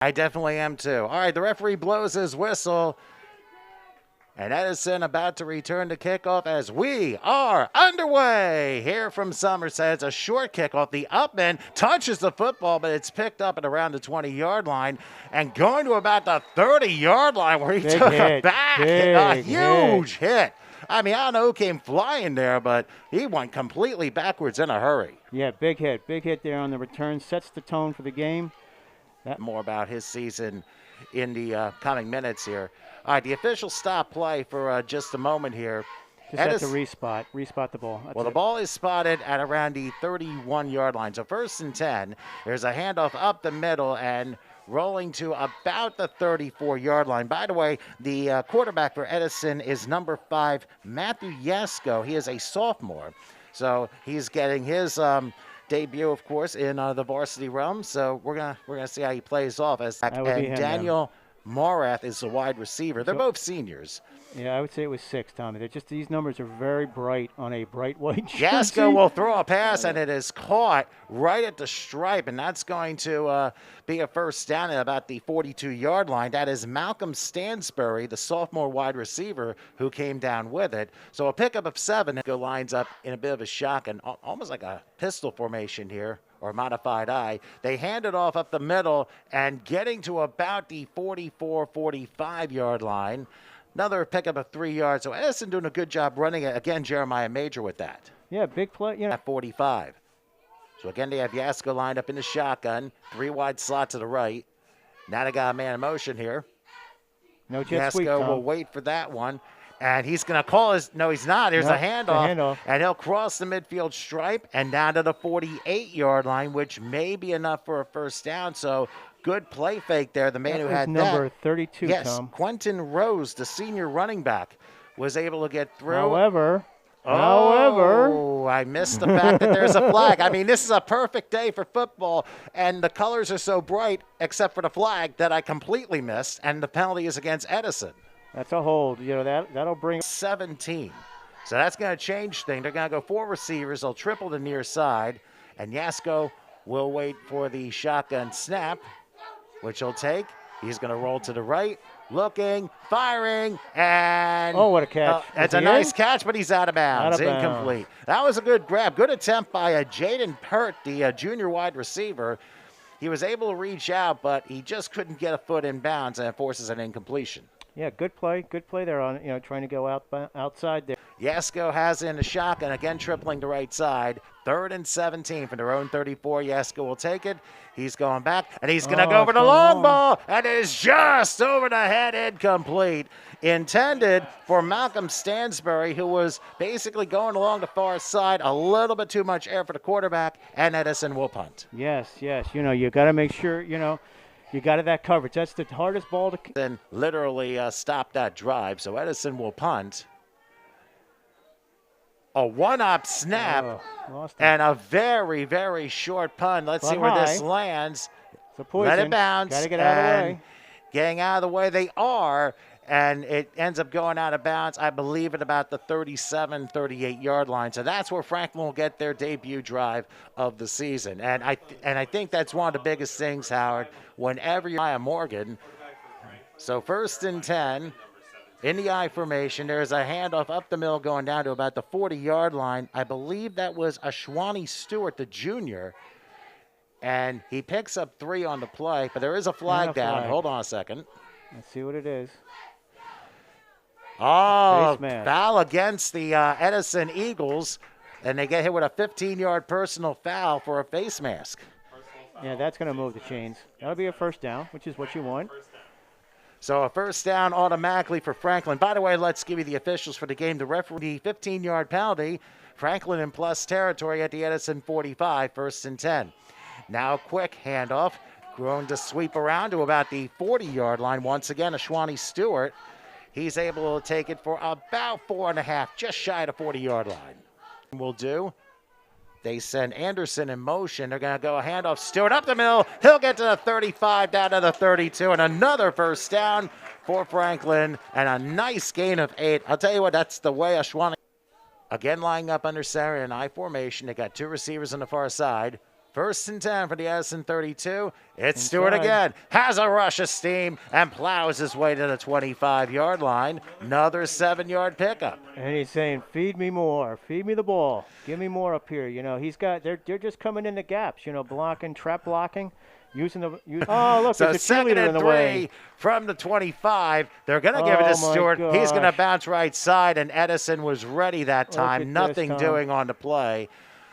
I definitely am too. All right, the referee blows his whistle. And Edison about to return to kickoff as we are underway. Here from Somerset, it's a short kickoff. The upman touches the football, but it's picked up at around the 20-yard line and going to about the 30-yard line where he took a back, a huge hit. I mean, I don't know who came flying there, but he went completely backwards in a hurry. Yeah, big hit there on the return. Sets the tone for the game. More about his season in the coming minutes here. All right, the official stop play for just a moment here. Just have to respot the ball. Well, the ball is spotted at around the 31-yard line. So 1st and 10. There's a handoff up the middle and rolling to about the 34-yard line. By the way, the quarterback for Edison is number 5, Matthew Yasko. He is a sophomore. So he's getting his debut, of course, in the varsity realm. So we're gonna see how he plays off. And Daniel Morath is the wide receiver. They're both seniors. Yeah, I would say it was 6, Tommy. They're just, these numbers are very bright on a bright white jersey. Yasko will throw a pass, and it is caught right at the stripe, and that's going to be a first down at about the 42-yard line. That is Malcolm Stansbury, the sophomore wide receiver, who came down with it. So a pickup of 7. Go lines up in a bit of a shock and almost like a pistol formation here, or modified eye. They hand it off up the middle and getting to about the 44, 45-yard line. Another pickup of 3 yards. So Edison doing a good job running it. Again, Jeremiah Major with that. Yeah, big play. At 45. So again, they have Yasko lined up in the shotgun. 3 wide slot to the right. Now they got a man in motion here. No jet sweep, Yasko will wait for that one. And he's going to call his – no, he's not. There's a handoff. And he'll cross the midfield stripe and down to the 48-yard line, which may be enough for a first down. So good play fake there. The man who had number 32, yes, Tom. Quentin Rose, the senior running back, was able to get through. However, I missed the fact that there's a flag. I mean, this is a perfect day for football, and the colors are so bright, except for the flag, that I completely missed, and the penalty is against Edison. That's a hold. You know, that'll bring 17. So that's going to change things. They're going to go 4 receivers. They'll triple the near side, and Yasko will wait for the shotgun snap, which he'll take. He's going to roll to the right, looking, firing, and oh, what a catch! It's a nice catch, but he's out of bounds. Incomplete. That was a good grab. Good attempt by Jaden Pert, the junior wide receiver. He was able to reach out, but he just couldn't get a foot in bounds, and it forces an incompletion. Yeah, good play there on trying to go outside there. Yasko has in a shotgun, again tripling the right side. 3rd and 17 from their own 34. Yasko will take it. He's going back, and he's going to go for the long ball, and it is just over the head, incomplete. Intended for Malcolm Stansbury, who was basically going along the far side, a little bit too much air for the quarterback, and Edison will punt. Yes. You got to make sure, you got that coverage. That's the hardest ball to. Then literally stop that drive. So Edison will punt. A one-up snap and a very, very short punt. Let's see where this lands. Let it bounce. Got to get out of the way. Getting out of the way they are, and it ends up going out of bounds, I believe, at about the 37, 38-yard line. So that's where Franklin will get their debut drive of the season. And I think that's one of the biggest things, Howard, whenever you're Morgan. So 1st and 10. In the I formation, there's a handoff up the middle going down to about the 40-yard line. I believe that was Ashwani Stewart, the junior. And he picks up 3 on the play, but there is a flag down. Hold on a second. Let's see what it is. Oh, foul against the Edison Eagles. And they get hit with a 15-yard personal foul for a face mask. Yeah, that's going to move the chains. That'll be a first down, which is what you want. So a first down automatically for Franklin. By the way, let's give you the officials for the game. The referee, 15-yard penalty. Franklin in plus territory at the Edison 45, 1st and 10. Now a quick handoff. Going to sweep around to about the 40-yard line. Once again, Ashwani Stewart. He's able to take it for about 4.5, just shy of the 40-yard line. Will do. They send Anderson in motion. They're going to go a handoff. Stewart up the middle. He'll get to the 35, down to the 32, and another first down for Franklin, and a nice gain of 8. I'll tell you what, that's the way Ashwani. Again, lining up under center in I formation. They got 2 receivers on the far side. First and 10 for the Edison 32. It's Stewart Inside. again. Has a rush of steam and plows his way to the 25-yard line. Another 7-yard pickup. And he's saying, "Feed me more. Feed me the ball. Give me more up here." You know, he's got. They're just coming in the gaps. You know, blocking, trap blocking, using the. Oh, look, So there's a second cheerleader in and the 3 way. from the 25. They're going to give it to Oh, my Stewart. He's going to gosh. bounce right side, and Edison was ready that Look time. at this, Nothing Tom. doing on the play.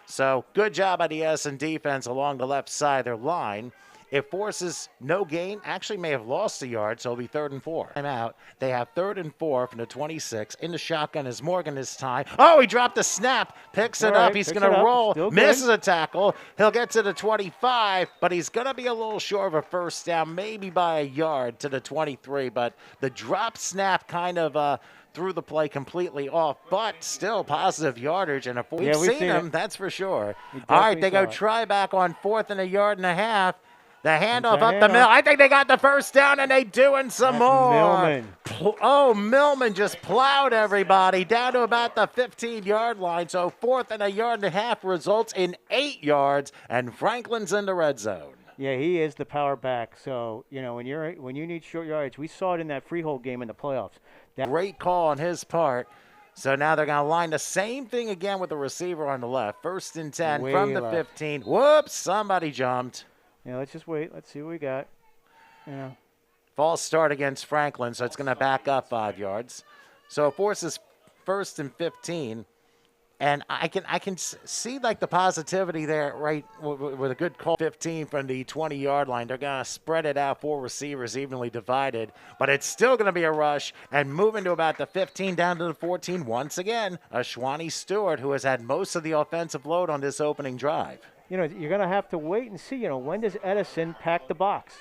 So good job by the Edison defense along the left side of their line. It forces no gain. Actually may have lost a yard, so it'll be 3rd and 4. Time out. They have 3rd and 4 from the 26. In the shotgun is Morgan this time. Oh, he dropped the snap. Picks it All up. right, He's picks going it to up. roll. Still good. Misses a tackle. He'll get to the 25, but he's going to be a little short of a first down, maybe by a yard to the 23. But the drop snap kind of threw the play completely off, but still positive yardage. And if we've seen him, that's for sure. All right, they go try back on 4th and a yard and a half. The handoff up the middle. I think they got the first down, and they doing some more. Millman. Oh, Millman just plowed everybody down to about the 15-yard line. So 4th and a yard and a half results in 8 yards, and Franklin's in the red zone. Yeah, he is the power back. So you know when you need short yardage, we saw it in that freehold game in the playoffs. Great call on his part. So now they're going to line the same thing again with the receiver on the left. 1st and 10 Way from the left. 15. Whoops, somebody jumped. Yeah, let's just wait. Let's see what we got. Yeah. False start against Franklin, so it's going to back up 5 yards. So it forces 1st and 15. And I can see like the positivity there, right, with a good call. 15 from the 20-yard line. They're going to spread it out, 4 receivers evenly divided. But it's still going to be a rush and moving to about the 15 down to the 14 once again. Ashwani Stewart, who has had most of the offensive load on this opening drive. You know, you're going to have to wait and see, you know, when does Edison pack the box?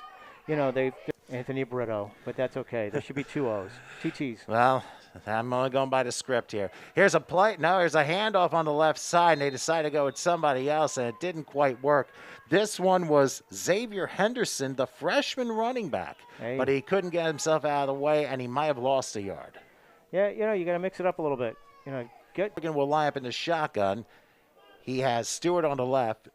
You know, Anthony Brito, but that's okay. There should be 2 O's, 2 T's. Well, I'm only going by the script here. Here's a play. No, there's a handoff on the left side, and they decided to go with somebody else, and it didn't quite work. This one was Xavier Henderson, the freshman running back, but he couldn't get himself out of the way, and he might have lost a yard. Yeah, you know, you got to mix it up a little bit. You know, Morgan will line up in the shotgun. He has Stewart on the left,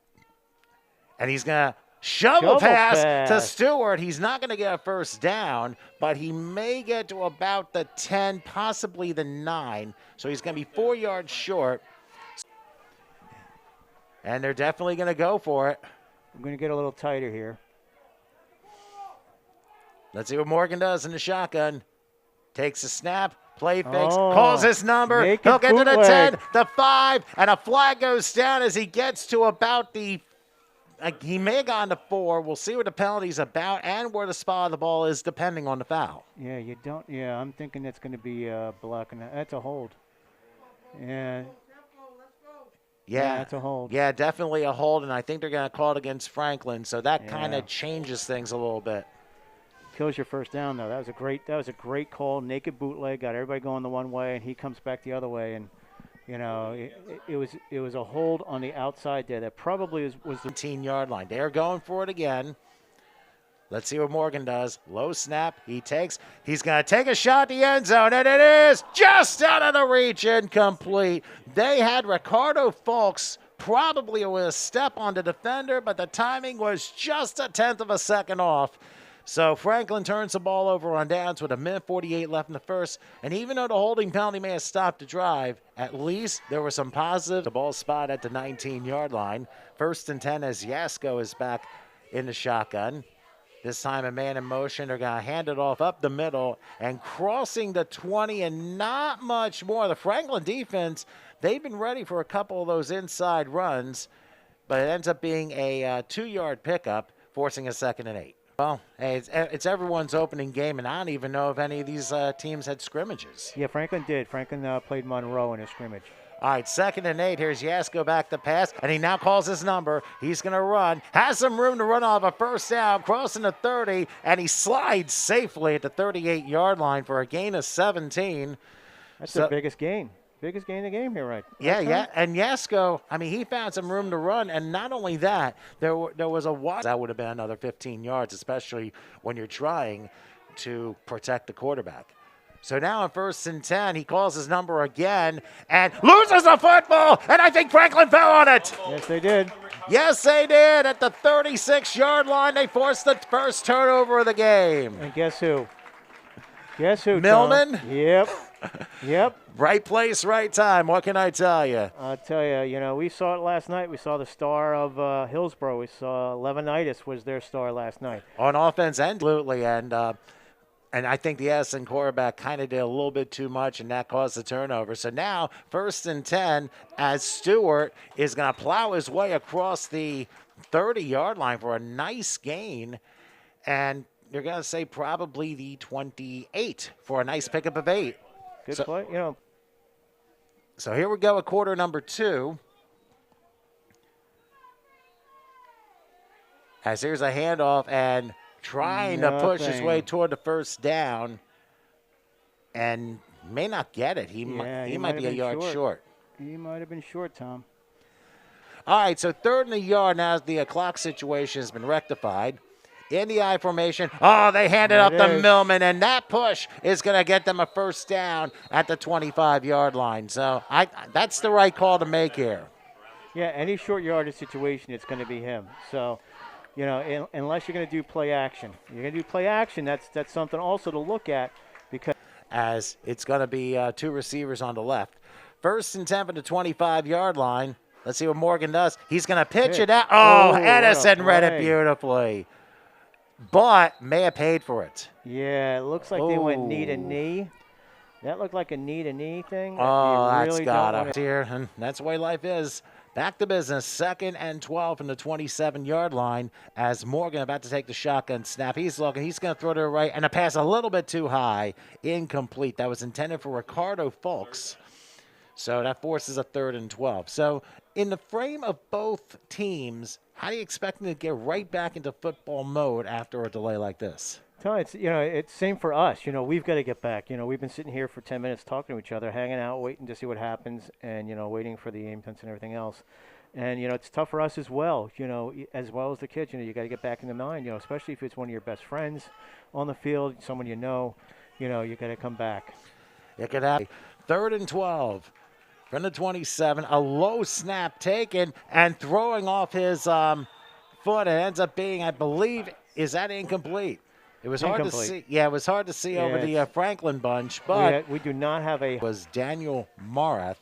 and he's going to shovel pass to Stewart. He's not going to get a first down, but he may get to about the 10, possibly the 9. So he's going to be 4 yards short. And they're definitely going to go for it. I'm going to get a little tighter here. Let's see what Morgan does in the shotgun. Takes a snap. Play fakes, calls his number. He'll get to the 10, the 5, and a flag goes down as he gets to about the he may have gone to 4. We'll see what the penalty's about and where the spot of the ball is, depending on the foul. Yeah, you don't. Yeah, I'm thinking that's going to be blocking. That's a hold. Yeah. Yeah, that's a hold. Yeah, definitely a hold, and I think they're going to call it against Franklin, so that kind of changes things a little bit. Kills your first down though. That was a great call. Naked bootleg, got everybody going the one way, and he comes back the other way, and you know, it was a hold on the outside there. That probably was the 15-yard line. They're going for it again. Let's see what Morgan does. Low snap. He's going to take a shot at the end zone, and it is just out of the reach, incomplete. They had Ricardo Fulks probably with a step on the defender, but the timing was just a 1/10 of a second off. So Franklin turns the ball over on downs with 1:48 left in the first. And even though the holding penalty may have stopped the drive, at least there was some positive. The ball spot at the 19-yard line. 1st and 10 as Yasko is back in the shotgun. This time a man in motion. They're going to hand it off up the middle and crossing the 20 and not much more. The Franklin defense, they've been ready for a couple of those inside runs, but it ends up being a 2-yard pickup, forcing a 2nd and 8. Well, hey, it's everyone's opening game, and I don't even know if any of these teams had scrimmages. Yeah, Franklin did. Franklin played Monroe in a scrimmage. All right, 2nd and 8. Here's Yasko back to pass, and he now calls his number. He's going to run. Has some room to run off a first down, crossing the 30, and he slides safely at the 38-yard line for a gain of 17. That's the biggest gain. Biggest gain of the game here, right? Yeah. And Yasko, I mean, he found some room to run. And not only that, there was a wide. That would have been another 15 yards, especially when you're trying to protect the quarterback. So now on 1st and 10, he calls his number again and loses the football, and I think Franklin fell on it. Yes, they did. Yes, they did. At the 36-yard line, they forced the first turnover of the game. And guess who? Guess who, Millman? Tom? Yep. Yep. Right place, right time. What can I tell you? I'll tell you, we saw it last night. We saw the star of Hillsborough. We saw Levinitis was their star last night. On offense, absolutely. And I think the Edison quarterback kind of did a little bit too much, and that caused the turnover. So now 1st and 10 as Stewart is going to plow his way across the 30-yard line for a nice gain. And you're going to say probably the 28 for a nice pickup of 8. Good play, So here we go at quarter number 2. As here's a handoff and trying to push his way toward the first down and may not get it. He might be a yard short. He might have been short, Tom. All right, so 3rd and a yard now as the clock situation has been rectified. In the I formation. Oh, they handed up to Millman, and that push is going to get them a first down at the 25-yard line. So that's the right call to make here. Yeah, any short yardage situation, it's going to be him. So, unless you're going to do play action. You're going to do play action, that's something also to look at because as it's going to be 2 receivers on the left. 1st and 10 from the 25-yard line. Let's see what Morgan does. He's going to pitch it out. Oh, Edison read it beautifully. But may have paid for it. Yeah, it looks like they went knee to knee. That looked like a knee to knee thing. Oh, that's got us here, and that's the way life is. Back to business, 2nd and 12 from the 27-yard line as Morgan about to take the shotgun snap. He's looking. He's going to throw to the right, and a pass a little bit too high, incomplete. That was intended for Ricardo Fulks. So that forces a 3rd and 12. So in the frame of both teams, how do you expect them to get right back into football mode after a delay like this? It's same for us. We've got to get back. We've been sitting here for 10 minutes talking to each other, hanging out, waiting to see what happens, and waiting for the aim punts and everything else. And it's tough for us as well. As well as the kids. You got to get back in the mind. Especially if it's one of your best friends on the field, someone you got to come back. It could happen. 3rd and 12. From the 27, a low snap taken and throwing off his foot. It ends up being, I believe, is that incomplete? It was hard to see. Yeah, it was hard to see over the Franklin bunch, but we do not have a. Was Daniel Marath,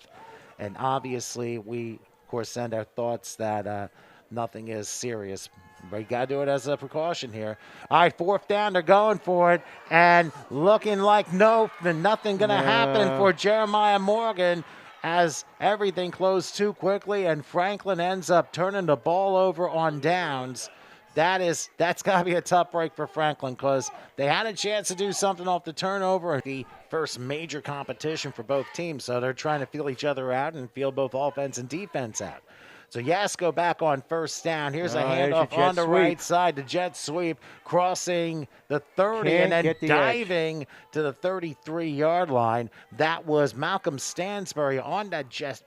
and obviously we, of course, send our thoughts that nothing is serious. But you got to do it as a precaution here. All right, 4th down, they're going for it, and looking like nothing going to happen for Jeremiah Morgan. As everything closed too quickly and Franklin ends up turning the ball over on downs. That's got to be a tough break for Franklin because they had a chance to do something off the turnover. The first major competition for both teams, so they're trying to feel each other out and feel both offense and defense out. So Yasko back on 1st down. Here's a handoff on the right side. The jet sweep crossing the 30 and then diving to the 33-yard line. That was Malcolm Stansbury on that jet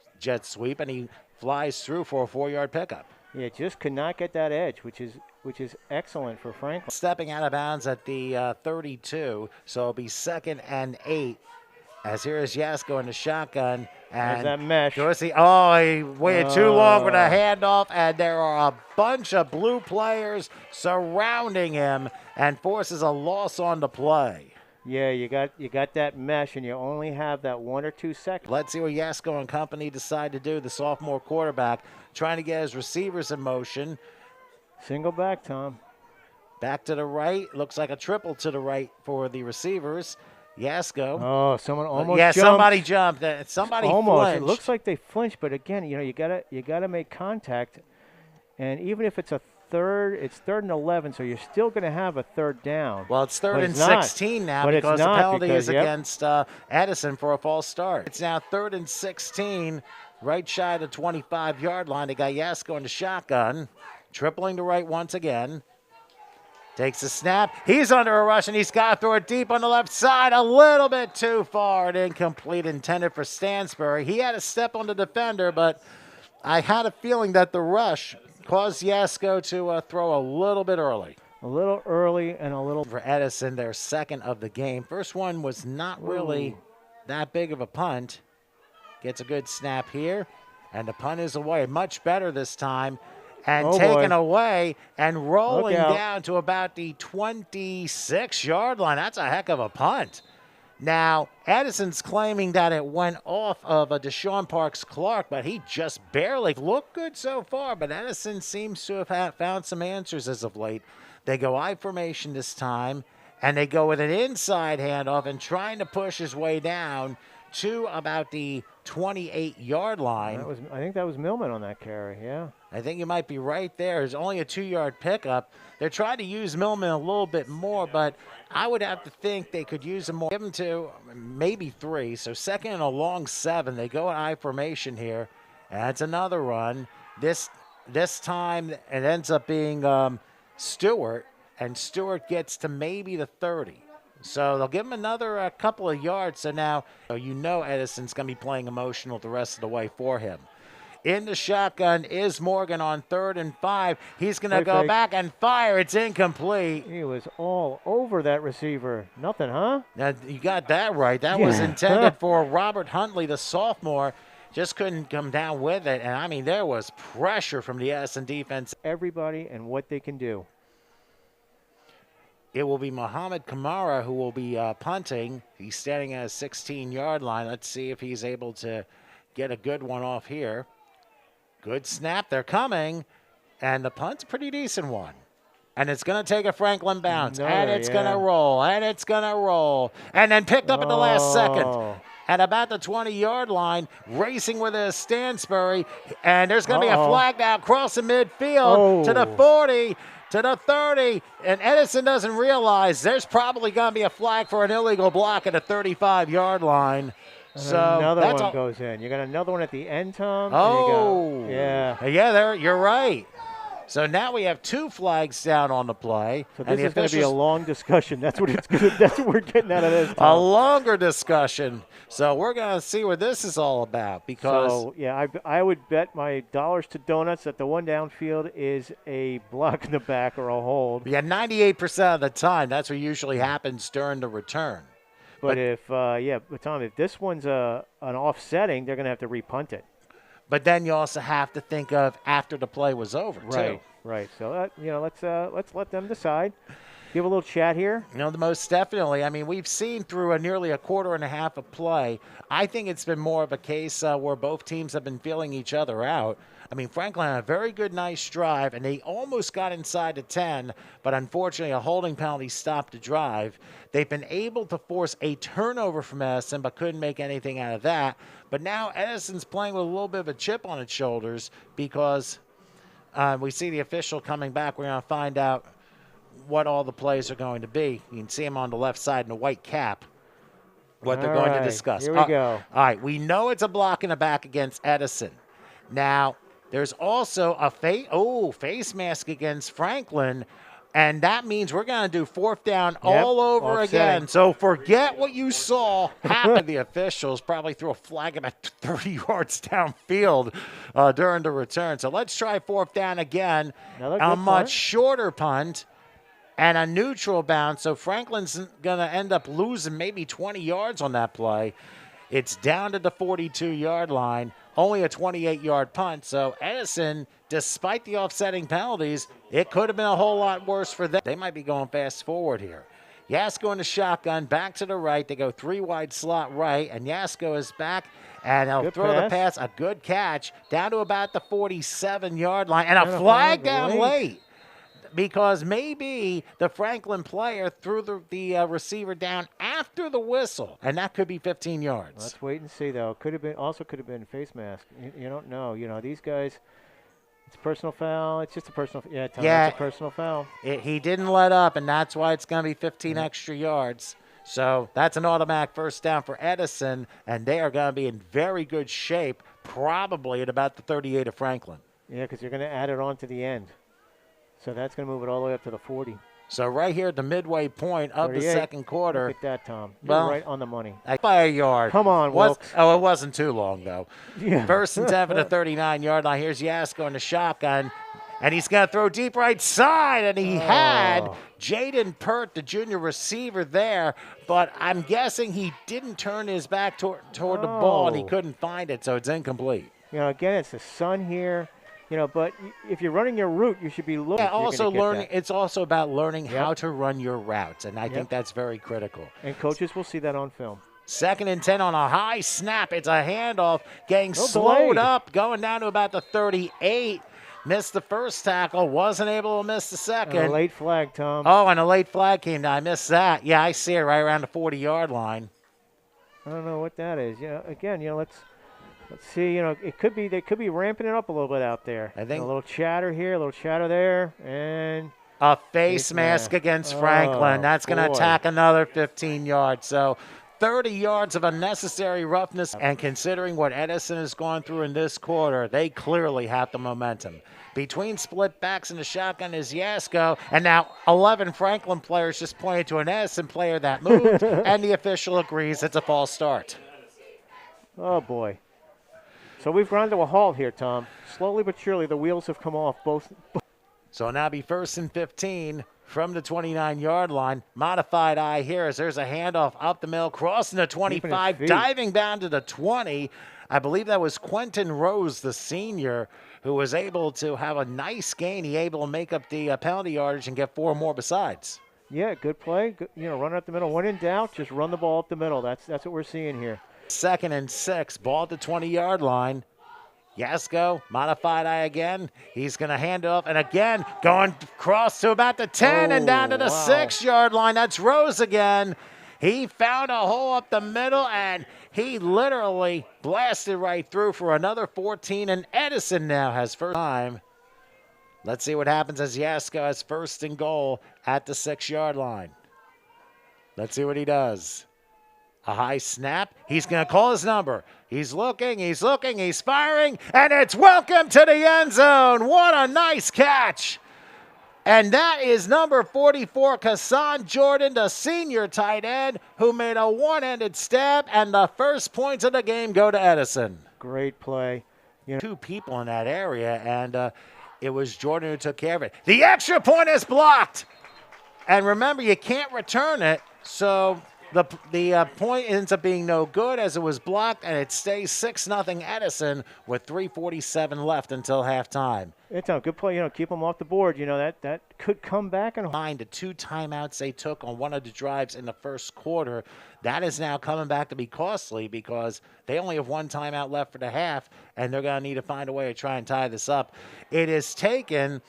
sweep, and he flies through for a 4-yard pickup. Yeah, just could not get that edge, which is excellent for Franklin. Stepping out of bounds at the 32, so it'll be 2nd and 8. As here is Yasko in the shotgun. And there's that mesh. Dorsey, he waited too long with a handoff, and there are a bunch of blue players surrounding him and forces a loss on the play. Yeah, you got that mesh, and you only have that 1 or 2 seconds. Let's see what Yasko and company decide to do. The sophomore quarterback trying to get his receivers in motion. Single back, Tom. Back to the right. Looks like a triple to the right for the receivers. Yasko. Oh, someone almost jumped. Somebody jumped. Somebody almost flinched. It looks like they flinched, but again, you gotta make contact. And even if it's a third, it's 3rd and 11, so you're still going to have a 3rd down. Well, it's 3rd and 16 now because the penalty is against Edison for a false start. It's now 3rd and 16, right shy of the 25-yard line. They got Yasko in the shotgun, tripling to right once again. Takes a snap. He's under a rush, and he's got to throw it deep on the left side. A little bit too far and incomplete, intended for Stansbury. He had a step on the defender, but I had a feeling that the rush caused Yasko to throw a little bit early. A little early and a little. For Edison, their second of the game. First one was not really that big of a punt. Gets a good snap here, and the punt is away. Much better this time. And taken away and rolling down to about the 26-yard line. That's a heck of a punt. Now, Edison's claiming that it went off of a Deshaun Parks-Clark, but he just barely looked good so far. But Edison seems to have found some answers as of late. They go I formation this time, and they go with an inside handoff and trying to push his way down to about the 28-yard line. I think that was Millman on that carry, yeah. I think you might be right there. It's only a 2-yard pickup. They're trying to use Millman a little bit more, but I would have to think they could use him more. Give him to maybe 3. So second and a long 7. They go in I formation here. That's another run. This time it ends up being Stewart, and Stewart gets to maybe the 30. So they'll give him another couple of yards. So now you know Edison's going to be playing emotional the rest of the way for him. In the shotgun is Morgan on 3rd and 5. He's going to go back and fire. It's incomplete. He was all over that receiver. Nothing, huh? Now, you got that right. That was intended for Robert Huntley, the sophomore. Just couldn't come down with it. And, I mean, there was pressure from the Edison defense. Everybody and what they can do. It will be Muhammad Kamara who will be punting. He's standing at a 16-yard line. Let's see if he's able to get a good one off here. Good snap. They're coming. And the punt's a pretty decent one. And it's going to take a Franklin bounce. And it's going to roll. And it's going to roll. And then picked up at the last second. At about the 20-yard line, racing with a Stansbury. And there's going to be a flag now crossing midfield to the 40. To the 30, and Edison doesn't realize there's probably going to be a flag for an illegal block at a 35-yard line. So another one goes in. You got another one at the end, Tom. Yeah, you're right. So now we have 2 flags down on the play. So this is going to be a long discussion. That's what it's good. That's what we're getting out of this, Tom. A longer discussion. So we're going to see what this is all about because. So yeah, I would bet my dollars to donuts that the one downfield is a block in the back or a hold. Yeah, 98% of the time that's what usually happens during the return. But but Tom, if this one's an offsetting, they're going to have to repunt it. But then you also have to think of after the play was over, too. Right. So, let's let them decide. Give a little chat here. The most definitely. I mean, we've seen through nearly a quarter and a half of play. I think it's been more of a case where both teams have been feeling each other out. I mean, Franklin had a very good, nice drive, and they almost got inside the 10, but unfortunately a holding penalty stopped the drive. They've been able to force a turnover from Edison, but couldn't make anything out of that. But now Edison's playing with a little bit of a chip on its shoulders because we see the official coming back. We're going to find out what all the plays are going to be. You can see him on the left side in a white cap, what they're going to discuss. Here we go. All right, we know it's a block in the back against Edison. Now, there's also a face mask against Franklin, and that means we're going to do 4th down all over again. So forget what you saw happen. The officials probably threw a flag about 30 yards downfield during the return. So let's try 4th down again. A much shorter punt and a neutral bounce. So Franklin's going to end up losing maybe 20 yards on that play. It's down to the 42-yard line. Only a 28-yard punt. So Edison, despite the offsetting penalties, it could have been a whole lot worse for them. They might be going fast forward here. Yasko in the shotgun, back to the right. They go 3 wide slot right, and Yasko is back, and he'll throw the pass. A good catch down to about the 47-yard line, and a flag down late. Because maybe the Franklin player threw the receiver down after the whistle, and that could be 15 yards. Let's wait and see, though. Could have been face mask. You don't know. These guys. It's a personal foul. It's just a personal. It's a personal foul. He didn't let up, and that's why it's going to be 15 extra yards. So that's an automatic 1st down for Edison, and they are going to be in very good shape, probably at about the 38 of Franklin. Yeah, because you're going to add it on to the end. So that's going to move it all the way up to the 40. So right here at the midway point of the second quarter. Look at that, Tom. You're right on the money. By a yard. Come on, Wilkes. It wasn't too long, though. Yeah. 1st and 10 for the 39-yard line. Here's Yasko in the shotgun. And he's going to throw deep right side, and he had Oh. Jaden Pert, the junior receiver, there. But I'm guessing he didn't turn his back toward the ball, and he Oh. couldn't find it, so it's incomplete. You know, again, it's the sun here. You know, but if you're running your route, you should be looking. Yeah, also learning. That. It's also about learning Yep. how to run your routes, and I Yep. think that's very critical. And coaches will see that on film. 2nd and 10 on a high snap. It's a handoff, getting Oh, slowed delayed. up, going down to about the 38. Missed the first tackle, wasn't able to miss the And a second. late flag, Tom. Oh, and a late flag came down. I missed that. Yeah, I see it right around the 40-yard line. I don't know what that is. Yeah, again, you know, let's see. You know, it could be they could be ramping it up a little bit out there. I think a little chatter here, a little chatter there, and a face mask against Franklin. Oh, That's going to boy. attack another 15 yards. So 30 yards of unnecessary roughness. And considering what Edison has gone through in this quarter, they clearly have the momentum. Between split backs and the shotgun is Yasko. And now 11 Franklin players just pointed to an Edison player that moved. And the official agrees it's a false start. oh boy. So we've ground to a halt here, Tom. Slowly but surely, the wheels have come off both. So now be 1st and 15 from the 29-yard line. Modified eye here as there's a handoff up the middle, crossing the 25, feet. diving down to the 20. I believe that was Quentin Rose, the senior, who was able to have a nice gain. He able to make up the penalty yardage and get 4 more besides. Yeah, good play. Good, you know, run up the middle. When in doubt, just run the ball up the middle. That's what we're seeing here. 2nd and 6, ball at the 20-yard line. Yasko, modified eye again. He's going to hand off, and again, going across to about the 10 and down to the wow. 6-yard line. That's Rose again. He found a hole up the middle, and he literally blasted right through for another 14, and Edison now has first time. Let's see what happens as Yasko has 1st and goal at the 6-yard line. Let's see what he does. A high snap. He's going to call his number. He's looking, he's firing, and it's welcome to the end zone. What a nice catch. And that is number 44, Kassan Jordan, the senior tight end, who made a one-handed stab, and the first points of the game go to Edison. Great play. You know, 2 people in that area, and it was Jordan who took care of it. The extra point is blocked. And remember, you can't return it, so the point ends up being no good as it was blocked, and it stays 6-0 Edison with 3:47 left until halftime. it's a good play. You know, keep them off the board. You know, that could come back and Mind the 2 timeouts they took on one of the drives in the first quarter, that is now coming back to be costly because they only have 1 timeout left for the half, and they're going to need to find a way to try and tie this up. It is taken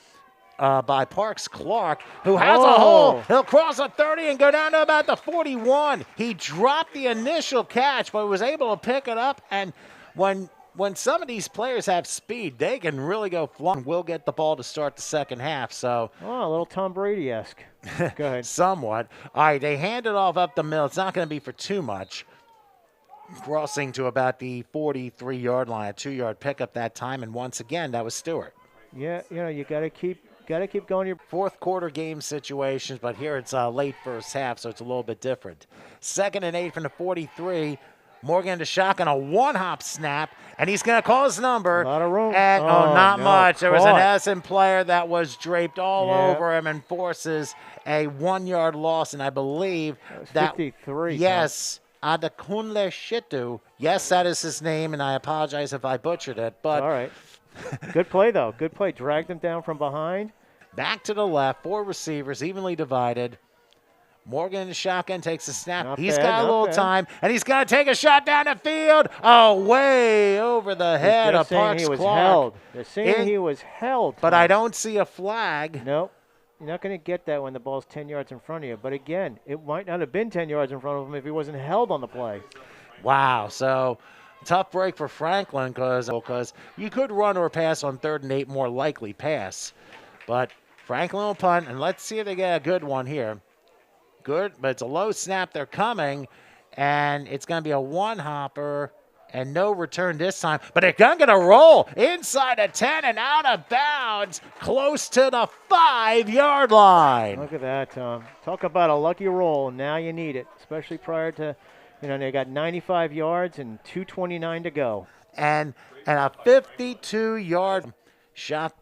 by Parks Clark, who has a hole. He'll cross a 30 and go down to about the 41. He dropped the initial catch, but was able to pick it up. And when some of these players have speed, they can really go flung. We'll get the ball to start the second half. So a little Tom Brady-esque. Go ahead. somewhat. All right, they hand it off up the middle. It's not going to be for too much. Crossing to about the 43-yard line, a 2-yard pickup that time. And once again, that was Stewart. Yeah, you know, you got to keep going your Fourth quarter game situations, but here it's late first half, so it's a little bit different. 2nd and 8 from the 43. Morgan to shotgun, a one-hop snap, and he's going to call his number. A lot of room. And, not no, much. There was an caught. Edison player that was draped all Yep. over him and forces a 1-yard loss, and I believe That was 53. yes, Adekunle Shitu. Yes, that is his name, and I apologize if I butchered it. But All right. Good play, though. Good play. Dragged him down from behind. back to the left, 4 receivers, evenly divided. Morgan in the shotgun takes a snap. Not He's bad, got a not little bad. time, and he's going to take a shot down the field. Oh, way over the head They're of saying Parks he was Clark. held. They're saying In- he was held. But Tom. I don't see a flag. Nope. You're not going to get that when the ball's 10 yards in front of you. But again, it might not have been 10 yards in front of him if he wasn't held on the play. Wow. So tough break for Franklin because you could run or pass on 3rd and 8, more likely pass. But Franklin will punt, and let's see if they get a good one here. Good, but it's a low snap. They're coming, and it's going to be a one-hopper and no return this time. But they're going to roll inside the 10 and out of bounds, close to the 5-yard line. Look at that, Tom. Talk about a lucky roll. Now you need it, especially prior to, they got 95 yards and 2:29 to go. And a 52-yard shot.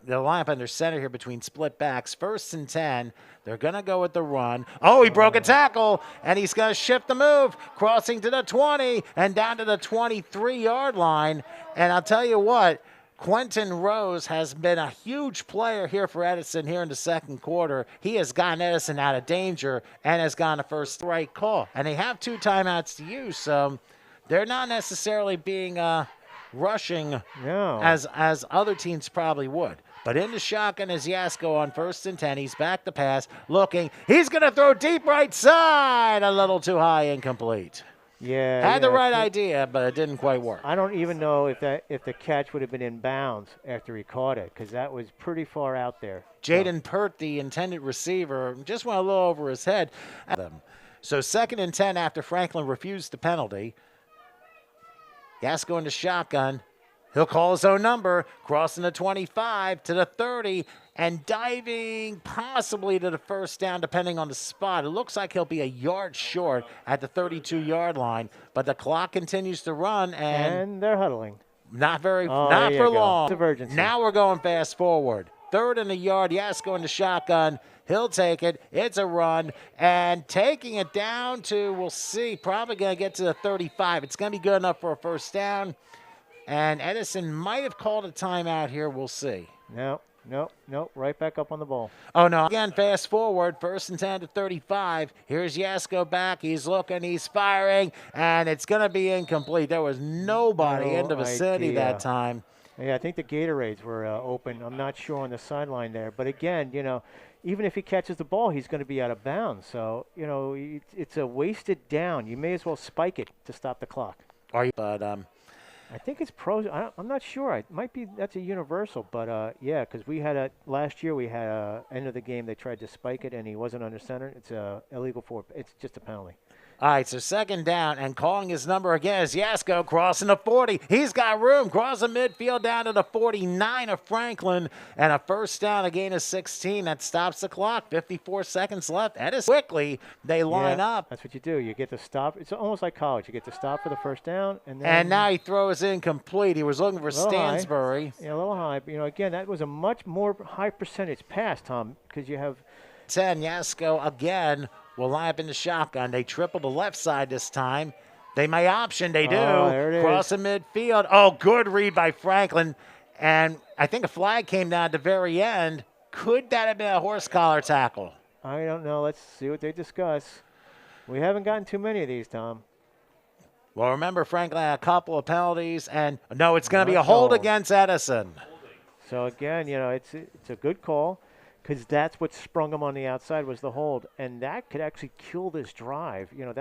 they'll line up under center here between split backs. 1st and 10. They're going to go with the run. Oh, he broke a tackle, and he's going to shift the move, crossing to the 20 and down to the 23-yard line. And I'll tell you what, Quentin Rose has been a huge player here for Edison here in the second quarter. He has gotten Edison out of danger and has gotten a first right call. And they have 2 timeouts to use, so they're not necessarily being rushing as other teams probably would. But in the shotgun is Yasko on 1st and 10. He's back to pass, looking. He's going to throw deep right side. A little too high, incomplete. Yeah. Had the right idea, but it didn't quite work. I don't even know if the catch would have been in bounds after he caught it, because that was pretty far out there. Jaden Pert, the intended receiver, just went a little over his head. So 2nd and 10 after Franklin refused the penalty. Yasko in the shotgun. He'll call his own number, crossing the 25 to the 30 and diving possibly to the first down depending on the spot. It looks like he'll be a yard short at the 32-yard line, but the clock continues to run and they're huddling. Not for long. Divergence. Now we're going fast forward. 3rd and a yard, Yasko in the shotgun. He'll take it. It's a run. And taking it down to, we'll see, probably going to get to the 35. It's going to be good enough for a first down. And Edison might have called a timeout here. We'll see. No. Right back up on the ball. Oh, no. Again, fast forward. 1st and 10 to 35. Here's Yasko back. He's looking. He's firing. And it's going to be incomplete. There was nobody in the vicinity that time. Yeah, I think the Gatorades were open. I'm not sure on the sideline there. But, again, even if he catches the ball, he's going to be out of bounds. So, it's a wasted down. You may as well spike it to stop the clock. But I think it's pros. I'm not sure. It might be that's a universal, but yeah, because we had last year we had end of the game they tried to spike it and he wasn't under center. It's illegal it's just a penalty. All right, so 2nd down, and calling his number again is Yasko crossing the 40. He's got room, crossing midfield down to the 49 of Franklin, and a first down, a gain of 16. That stops the clock. 54 seconds left. Edison quickly, they line up. That's what you do. You get to stop. It's almost like college. You get to stop for the first down, and then. And now he throws incomplete. He was looking for Stansbury. Yeah, a little high. But, again, that was a much more high percentage pass, Tom, because you have. 10, Yasko again will line up in the shotgun. They triple the left side this time. They may option. They do. There it Crossing midfield. Oh, good read by Franklin. And I think a flag came down at the very end. Could that have been a horse collar tackle? I don't know. Let's see what they discuss. We haven't gotten too many of these, Tom. Well, remember, Franklin had a couple of penalties. And, no, it's going to be a hold against Edison. So, again, it's a good call. Because that's what sprung them on the outside was the hold, and that could actually kill this drive. You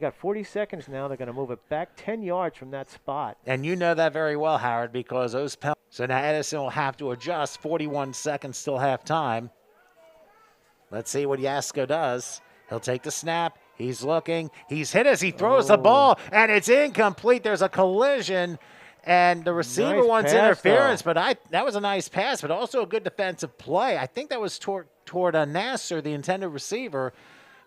got 40 seconds now. They're going to move it back 10 yards from that spot. And you know that very well, Howard, because those penalties. So now Edison will have to adjust. 41 seconds till halftime. Let's see what Yasko does. He'll take the snap. He's looking. He's hit as he throws the ball, and it's incomplete. There's a collision. And the receiver wants interference, but that was a nice pass, but also a good defensive play. I think that was toward Nasser, the intended receiver.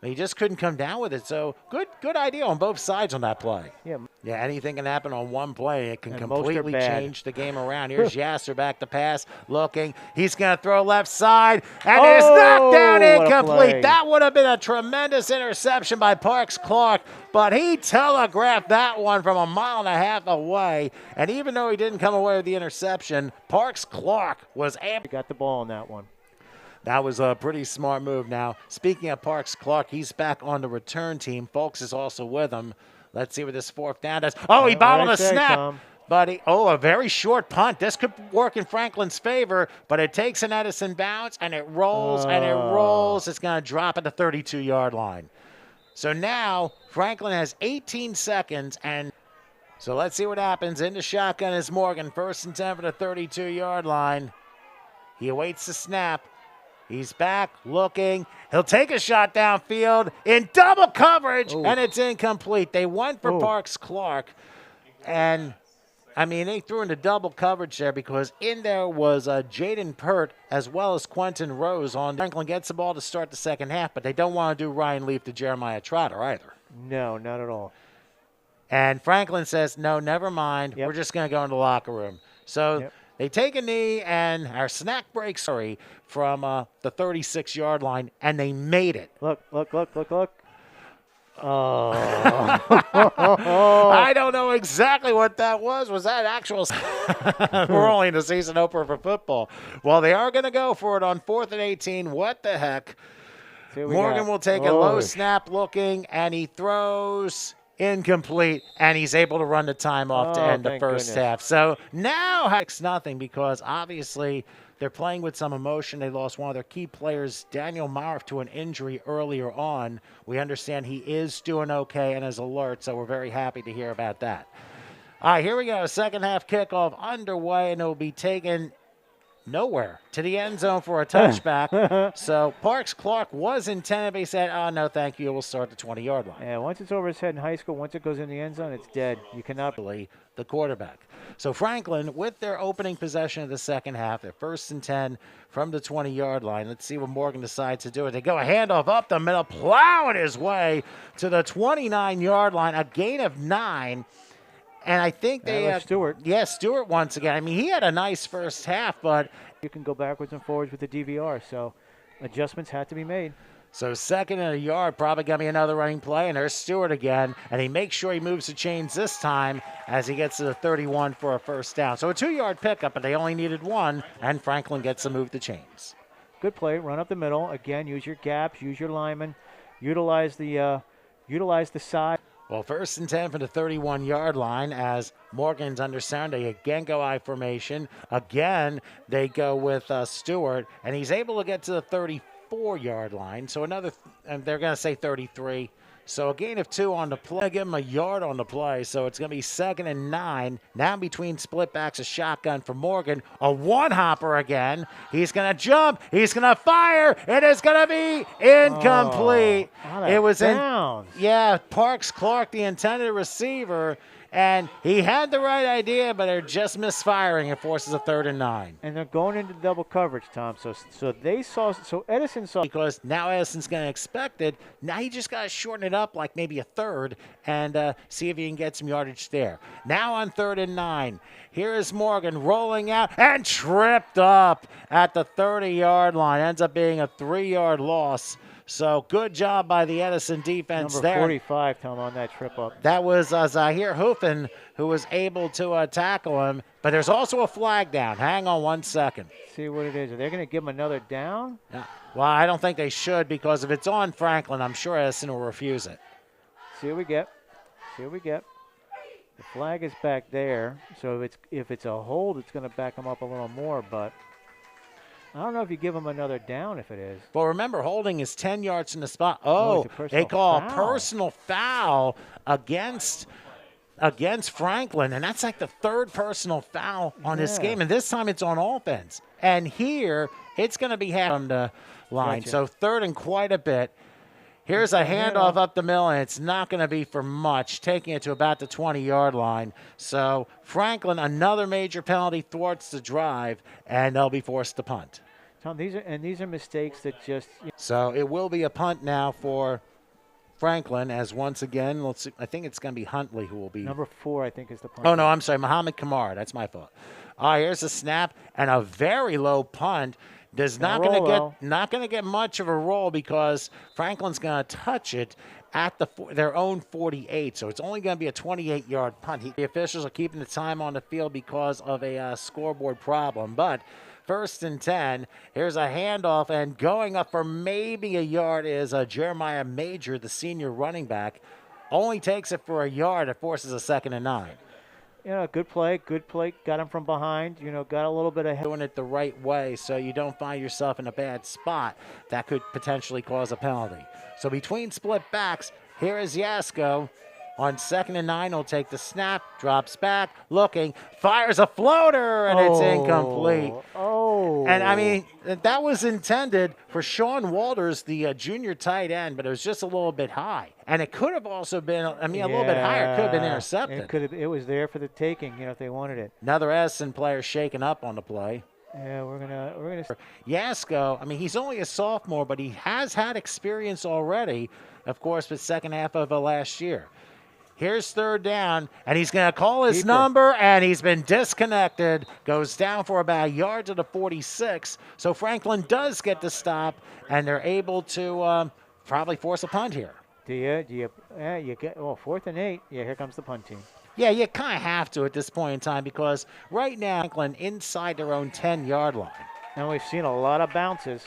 He just couldn't come down with it. So good idea on both sides on that play. Yeah, anything can happen on one play. It can completely change the game around. Here's Yasser back to pass, looking. He's going to throw left side, and it is knocked down incomplete. That would have been a tremendous interception by Parks Clark, but he telegraphed that one from 1.5 miles away. And even though he didn't come away with the interception, Parks Clark was able. He got the ball on that one. That was a pretty smart move. Now, speaking of Parks Clark, he's back on the return team. Folks is also with him. Let's see what this 4th down does. Oh, he bobbled a snap. Tom. But a very short punt. This could work in Franklin's favor, but it takes an Edison bounce, and it rolls, and it rolls. It's going to drop at the 32-yard line. So now Franklin has 18 seconds, and so let's see what happens. In the shotgun is Morgan. 1st and 10 for the 32-yard line. He awaits the snap. He's back, looking. He'll take a shot downfield in double coverage, and it's incomplete. They went for Parks Clark, and, they threw into double coverage there because in there was Jaden Pert as well as Quentin Rose on. Franklin gets the ball to start the second half, but they don't want to do Ryan Leaf to Jeremiah Trotter either. No, not at all. And Franklin says, no, never mind. We're just going to go in the locker room. So They take a knee, and our snack breaks from the 36-yard line, and they made it. Look. Oh. I don't know exactly what that was. Was that actual? We're only in the season opener for football. Well, they are going to go for it on 4th and 18. What the heck? Morgan will take a low snap looking, and he throws incomplete, and he's able to run the time off to end the first half. So now 6-0 because obviously they're playing with some emotion. They lost one of their key players, Daniel Marf, to an injury earlier on. We understand he is doing okay and is alert, so we're very happy to hear about that. All right, here we go. Second half kickoff underway, and it will be taken nowhere to the end zone for a touchback. So Parks Clark was intended, but he said, oh, no, thank you. We'll start the 20-yard line. Yeah, once it's over his head in high school, once it goes in the end zone, it's dead. You cannot believe the quarterback. So Franklin, with their opening possession of the second half, they're 1st and 10 from the 20-yard line. Let's see what Morgan decides to do. They go a handoff up the middle, plowing his way to the 29-yard line, a gain of 9. And I think they Stewart. Yeah, Stewart once again. I mean, he had a nice first half, but you can go backwards and forwards with the DVR, so adjustments had to be made. So 2nd and a yard, probably going to be another running play, and there's Stewart again, and he makes sure he moves the chains this time as he gets to the 31 for a first down. So a 2-yard pickup, but they only needed 1, and Franklin gets to move the chains. Good play, run up the middle. Again, use your gaps, use your linemen, utilize the side. Well, 1st and 10 from the 31-yard line as Morgan's under center. They again go I formation. Again, they go with Stewart, and he's able to get to the 34-yard line. So another, and they're going to say 33. So a gain of 2 on the play. Give him a yard on the play, so it's going to be 2nd and 9. Now between split backs, a shotgun for Morgan. A one-hopper again. He's going to jump. He's going to fire. It is going to be incomplete. It was down. Parks Clark, the intended receiver, and he had the right idea, but they're just misfiring. It forces a 3rd and 9. And they're going into double coverage, Tom. So Edison saw. Because now Edison's going to expect it. Now he just got to shorten it up like maybe a 3rd and see if he can get some yardage there. Now on 3rd and 9. Here is Morgan rolling out and tripped up at the 30-yard line. Ends up being a 3-yard loss. So good job by the Edison defense Number there. 45, Tom, on that trip up. That was Zahir Hufen who was able to tackle him. But there's also a flag down. Hang on 1 second. See what it is. Are they going to give him another down? Yeah. Well, I don't think they should because if it's on Franklin, I'm sure Edison will refuse it. See what we get. The flag is back there. So if it's a hold, it's going to back him up a little more. But I don't know if you give him another down if it is. Well, remember, holding is 10 yards in the spot. They call a personal foul against Franklin, and that's like the 3rd personal foul on this game, and this time it's on offense. And here, it's going to be half on the line. Gotcha. So 3rd and quite a bit. Here's a handoff up the middle, and it's not going to be for much, taking it to about the 20-yard line. So Franklin, another major penalty, thwarts the drive, and they'll be forced to punt. Tom, these are mistakes that just. So it will be a punt now for Franklin, as once again, let's see, I think it's going to be Huntley who will be. Number 4, I think, is the punt. Oh, no, I'm sorry, Muhammad Kamara. That's my fault. Here's a snap and a very low punt. Not going to get much of a roll because Franklin's going to touch it at their own 48. So it's only going to be a 28-yard punt. The officials are keeping the time on the field because of a scoreboard problem. But 1st and 10. Here's a handoff, and going up for maybe a yard is Jeremiah Major, the senior running back. Only takes it for a yard. It forces a 2nd and 9. Good play. Got him from behind. Got a little bit ahead. Doing it the right way so you don't find yourself in a bad spot that could potentially cause a penalty. So between split backs, here is Yasko. On 2nd and 9, he'll take the snap, drops back, looking, fires a floater, and it's incomplete. And, I mean, that was intended for Sean Walters, the junior tight end, but it was just a little bit high. And it could have also been, a little bit higher. It could have been intercepted. It was there for the taking, if they wanted it. Another Edison player shaken up on the play. Yeah, we're gonna. Yasko, he's only a sophomore, but he has had experience already, of course, with second half of last year. Here's third down, and he's going to call his number, and he's been disconnected. Goes down for about a yard to the 46. So Franklin does get the stop, and they're able to probably force a punt here. You get 4th and 8. Yeah, here comes the punt team. Yeah, you kind of have to at this point in time because right now Franklin inside their own 10-yard line. And we've seen a lot of bounces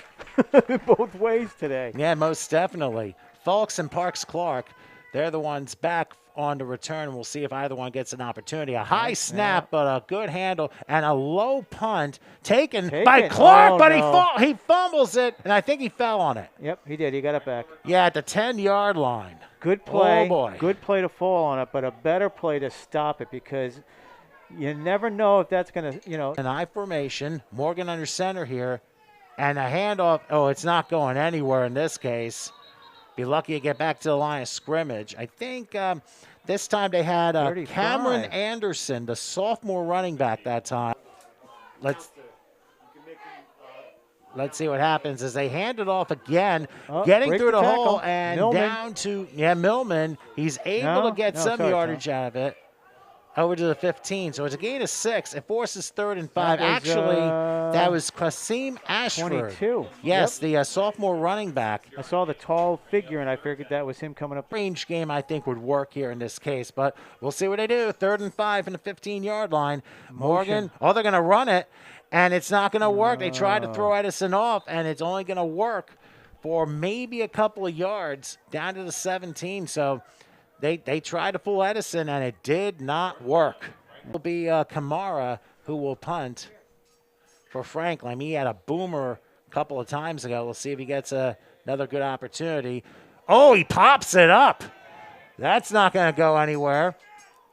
both ways today. Yeah, most definitely. Fulks and Parks Clark, they're the ones back on the return. We'll see if either one gets an opportunity. A high snap, but a good handle, and a low punt taken by Clark, but he fumbles it, and I think he fell on it. Yep, he did. He got it back. Yeah, at the 10-yard line. Good play. Oh, boy. Good play to fall on it, but a better play to stop it because you never know if that's going to, An I formation, Morgan under center here, and a handoff. Oh, it's not going anywhere in this case. Be lucky to get back to the line of scrimmage. I think this time they had Cameron Anderson, the sophomore running back that time. Let's see what happens as they hand it off again, getting through the hole and Millman. down to Millman. He's able to get some yardage out of it. Over to the 15, so it's a gain of 6. It forces 3rd and 5. Actually, that was Qasim Ashford. 22. Yes, the sophomore running back. I saw the tall figure, and I figured that was him coming up. Range game, I think, would work here in this case, but we'll see what they do. 3rd and 5 from the 15-yard line. Morgan, they're going to run it, and it's not going to work. They tried to throw Edison off, and it's only going to work for maybe a couple of yards down to the 17, so They tried to fool Edison, and it did not work. It will be Kamara who will punt for Franklin. I mean, he had a boomer a couple of times ago. We'll see if he gets another good opportunity. Oh, he pops it up. That's not going to go anywhere.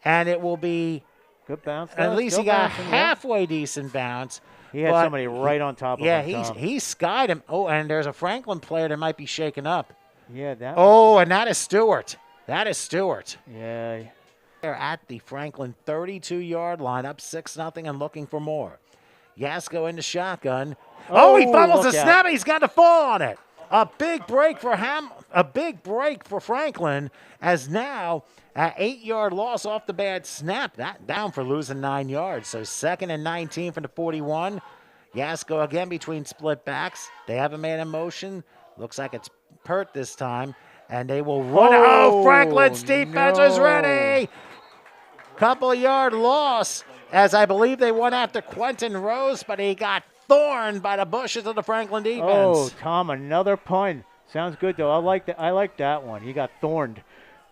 And it will be good bounce. At least he got halfway decent bounce. He had somebody right on top of him. Yeah, he skied him. Oh, and there's a Franklin player that might be shaken up. Yeah, that. Oh, and that is Stewart. That is Stewart. Yeah. They're at the Franklin 32-yard line, up 6-0 and looking for more. Yasko in the shotgun. Oh, he fumbles the snap. He's got to fall on it. A big break for Franklin, as now an 8-yard loss off the bad snap. That down for losing 9 yards. So 2nd and 19 from the 41. Yasko again between split backs. They have a man in motion. Looks like it's Pert this time. And they will run. Oh, Franklin's defense is ready. Couple yard loss, as I believe they went after Quentin Rose, but he got thorned by the bushes of the Franklin defense. Oh, Tom, another punt. Sounds good, though. I like that one. He got thorned.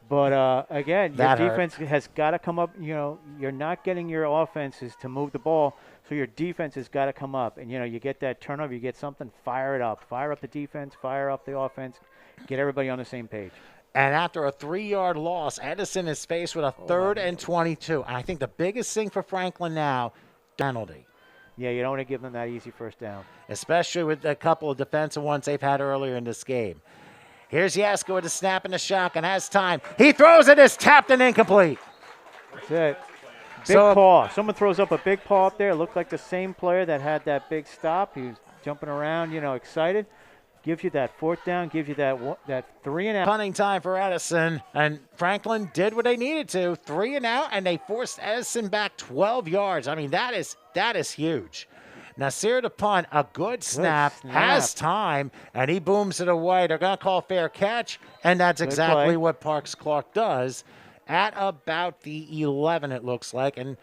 But, again, your defense has got to come up. You're not getting your offenses to move the ball, so your defense has got to come up. And, you get that turnover, you get something, fire it up. Fire up the defense, fire up the offense. Get everybody on the same page. And after a 3-yard loss, Edison is faced with a 3rd and 22. And I think the biggest thing for Franklin now, penalty. Yeah, you don't want to give them that easy first down. Especially with a couple of defensive ones they've had earlier in this game. Here's Yasko with a snap in the shotgun. Has time. He throws it. It's tapped and incomplete. That's it. Big paw. Someone throws up a big paw up there. It looked like the same player that had that big stop. He was jumping around, excited. Gives you that 4th down, gives you that 3 and out. Punting time for Edison, and Franklin did what they needed to. 3 and out, and they forced Edison back 12 yards. I mean, that is huge. Nasir to punt, a good snap, has time, and he booms it away. They're going to call fair catch, and that's exactly what Parks Clark does at about the 11, it looks like, and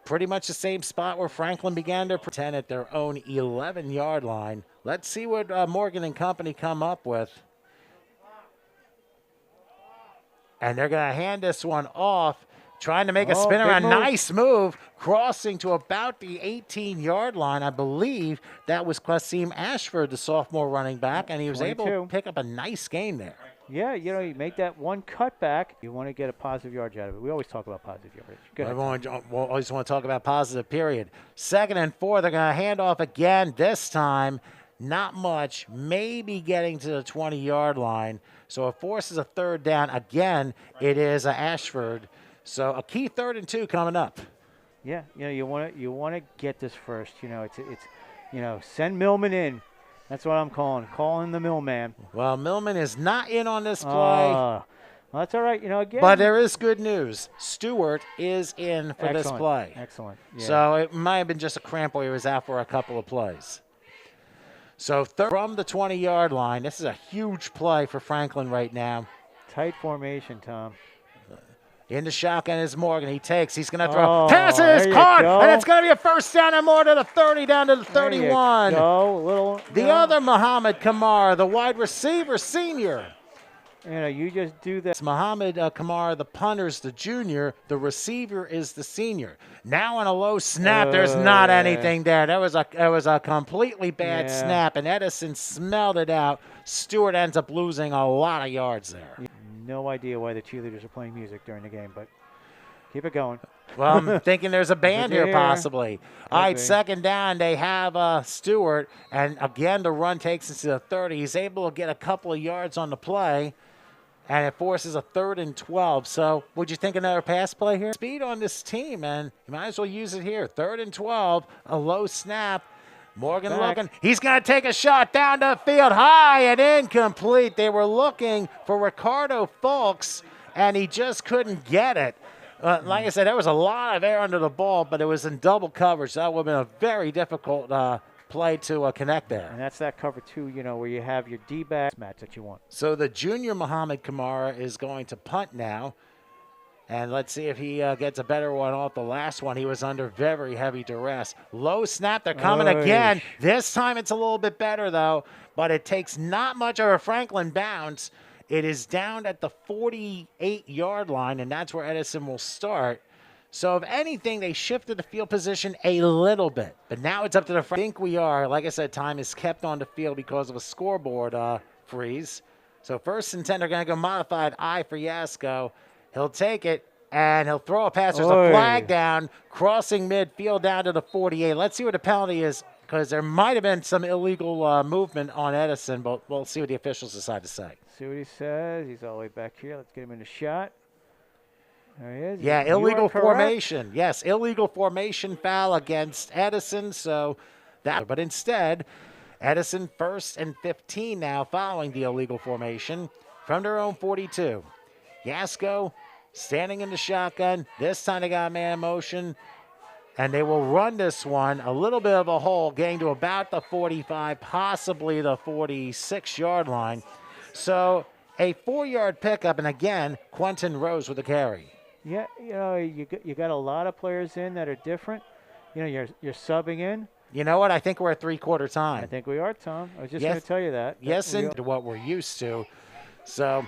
pretty much the same spot where Franklin began to pretend at their own 11-yard line. Let's see what Morgan and company come up with. And they're going to hand this one off, trying to make a spin around. Nice move, crossing to about the 18-yard line. I believe that was Qasim Ashford, the sophomore running back, and he was able to pick up a nice gain there. Yeah, you make that one cutback. You want to get a positive yardage out of it. We always talk about positive yardage. Everyone always want to talk about positive, period. 2nd and 4, they're going to hand off again. This time, not much, maybe getting to the 20-yard line. So it forces a 3rd down. Again, it is Ashford. So a key 3rd and 2 coming up. Yeah, you want to get this first. Send Millman in. That's what I'm calling the Millman. Well, Millman is not in on this play. Well, that's all right. You know, again. But there is good news. Stewart is in for this play. Excellent. Yeah. So it might have been just a cramp where he was out for a couple of plays. So from the 20-yard line, this is a huge play for Franklin right now. Tight formation, Tom. In the shotgun is Morgan. He's going to throw. Oh, Passes, caught, and it's going to be a first down and more to the 30, down to the 31. The other Muhammad Kamara, the wide receiver senior. You know, you just do that. It's Muhammad Kamara, the punter's the junior. The receiver is the senior. Now on a low snap, there's not anything there. That was a completely bad snap, and Edison smelled it out. Stewart ends up losing a lot of yards there. No idea why the cheerleaders are playing music during the game, but keep it going. Well, I'm thinking there's a band here possibly. All right, second down. They have Stewart, and again the run takes us to the 30. He's able to get a couple of yards on the play, and it forces a 3rd and 12. So would you think another pass play here? Speed on this team, and you might as well use it here. 3rd and 12, a low snap. Morgan looking. He's going to take a shot down the field, high and incomplete. They were looking for Ricardo Fulks, and he just couldn't get it. Like I said, there was a lot of air under the ball, but it was in double coverage. That would have been a very difficult play to connect there. And that's that cover 2, you know, where you have your D-back match that you want. So the junior Muhammad Kamara is going to punt now. And let's see if he gets a better one off the last one. He was under very heavy duress. Low snap. They're coming again. This time it's a little bit better, though. But it takes not much of a Franklin bounce. It is down at the 48-yard line, and that's where Edison will start. So if anything, they shifted the field position a little bit. But now it's up to the front. I think we are. Like I said, time is kept on the field because of a scoreboard freeze. So 1st and 10, they're going to go modified I for Yasko. He'll take it, and he'll throw a pass. There's a flag down, crossing midfield down to the 48. Let's see what the penalty is, because there might have been some illegal movement on Edison, but we'll see what the officials decide to say. See what he says. He's all the way back here. Let's get him in the shot. There he is. Yeah, illegal formation. Yes, illegal formation foul against Edison. So that, but instead, Edison 1st and 15 now following the illegal formation from their own 42. Yasko standing in the shotgun. This time they got a man in motion, and they will run this one a little bit of a hole, getting to about the 45, possibly the 46-yard line. So a 4-yard pickup, and again, Quentin Rose with a carry. Yeah, you know, you got a lot of players in that are different. You know, you're subbing in. You know what? I think we're at 3/4 time. I think we are, Tom. I was just going to tell you that. Yes, and what we're used to. So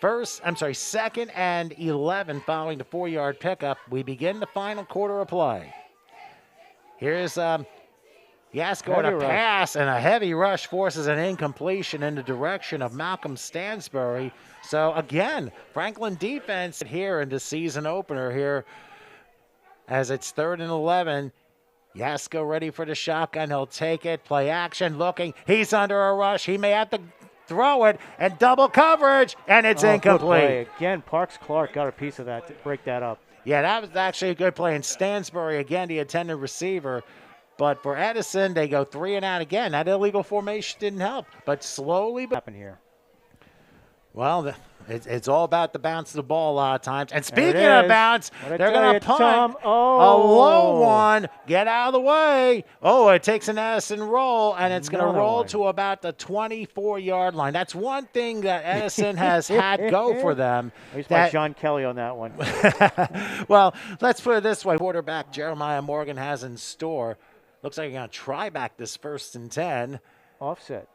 2nd and 11 following the 4-yard pickup. We begin the final quarter of play. Here's Yasko on a pass, and a heavy rush forces an incompletion in the direction of Malcolm Stansbury. So again, Franklin defense here in the season opener here as it's 3rd and 11. Yasko ready for the shotgun. He'll take it. Play action. Looking. He's under a rush. He may have to throw it, and double coverage, and it's incomplete. Again, Parks Clark got a piece of that to break that up. Yeah, that was actually a good play. And Stansbury, again, the intended receiver. But for Edison, they go 3 and out again. That illegal formation didn't help. But slowly. Happen here. Well, it's all about the bounce of the ball a lot of times. And speaking of bounce, they're going to punt a low one. Get out of the way. Oh, it takes an Edison roll, and it's going to roll to about the 24-yard line. That's one thing that Edison has had go for them. He's like John Kelly on that one. Well, let's put it this way. Quarterback Jeremiah Morgan has in store. Looks like you're going to try back this 1st and 10. Offset.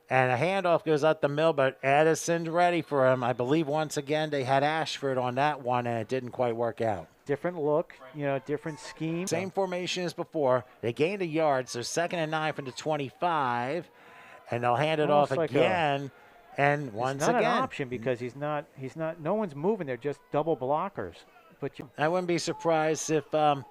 And a handoff goes up the middle, but Edison's ready for him. I believe once again they had Ashford on that one, and it didn't quite work out. Different look, you know, different scheme. Same formation as before. They gained a yard, so 2nd and 9 from the 25, and they'll hand it off again. And once again, it's not an option because he's not. No one's moving. They're just double blockers. But I wouldn't be surprised if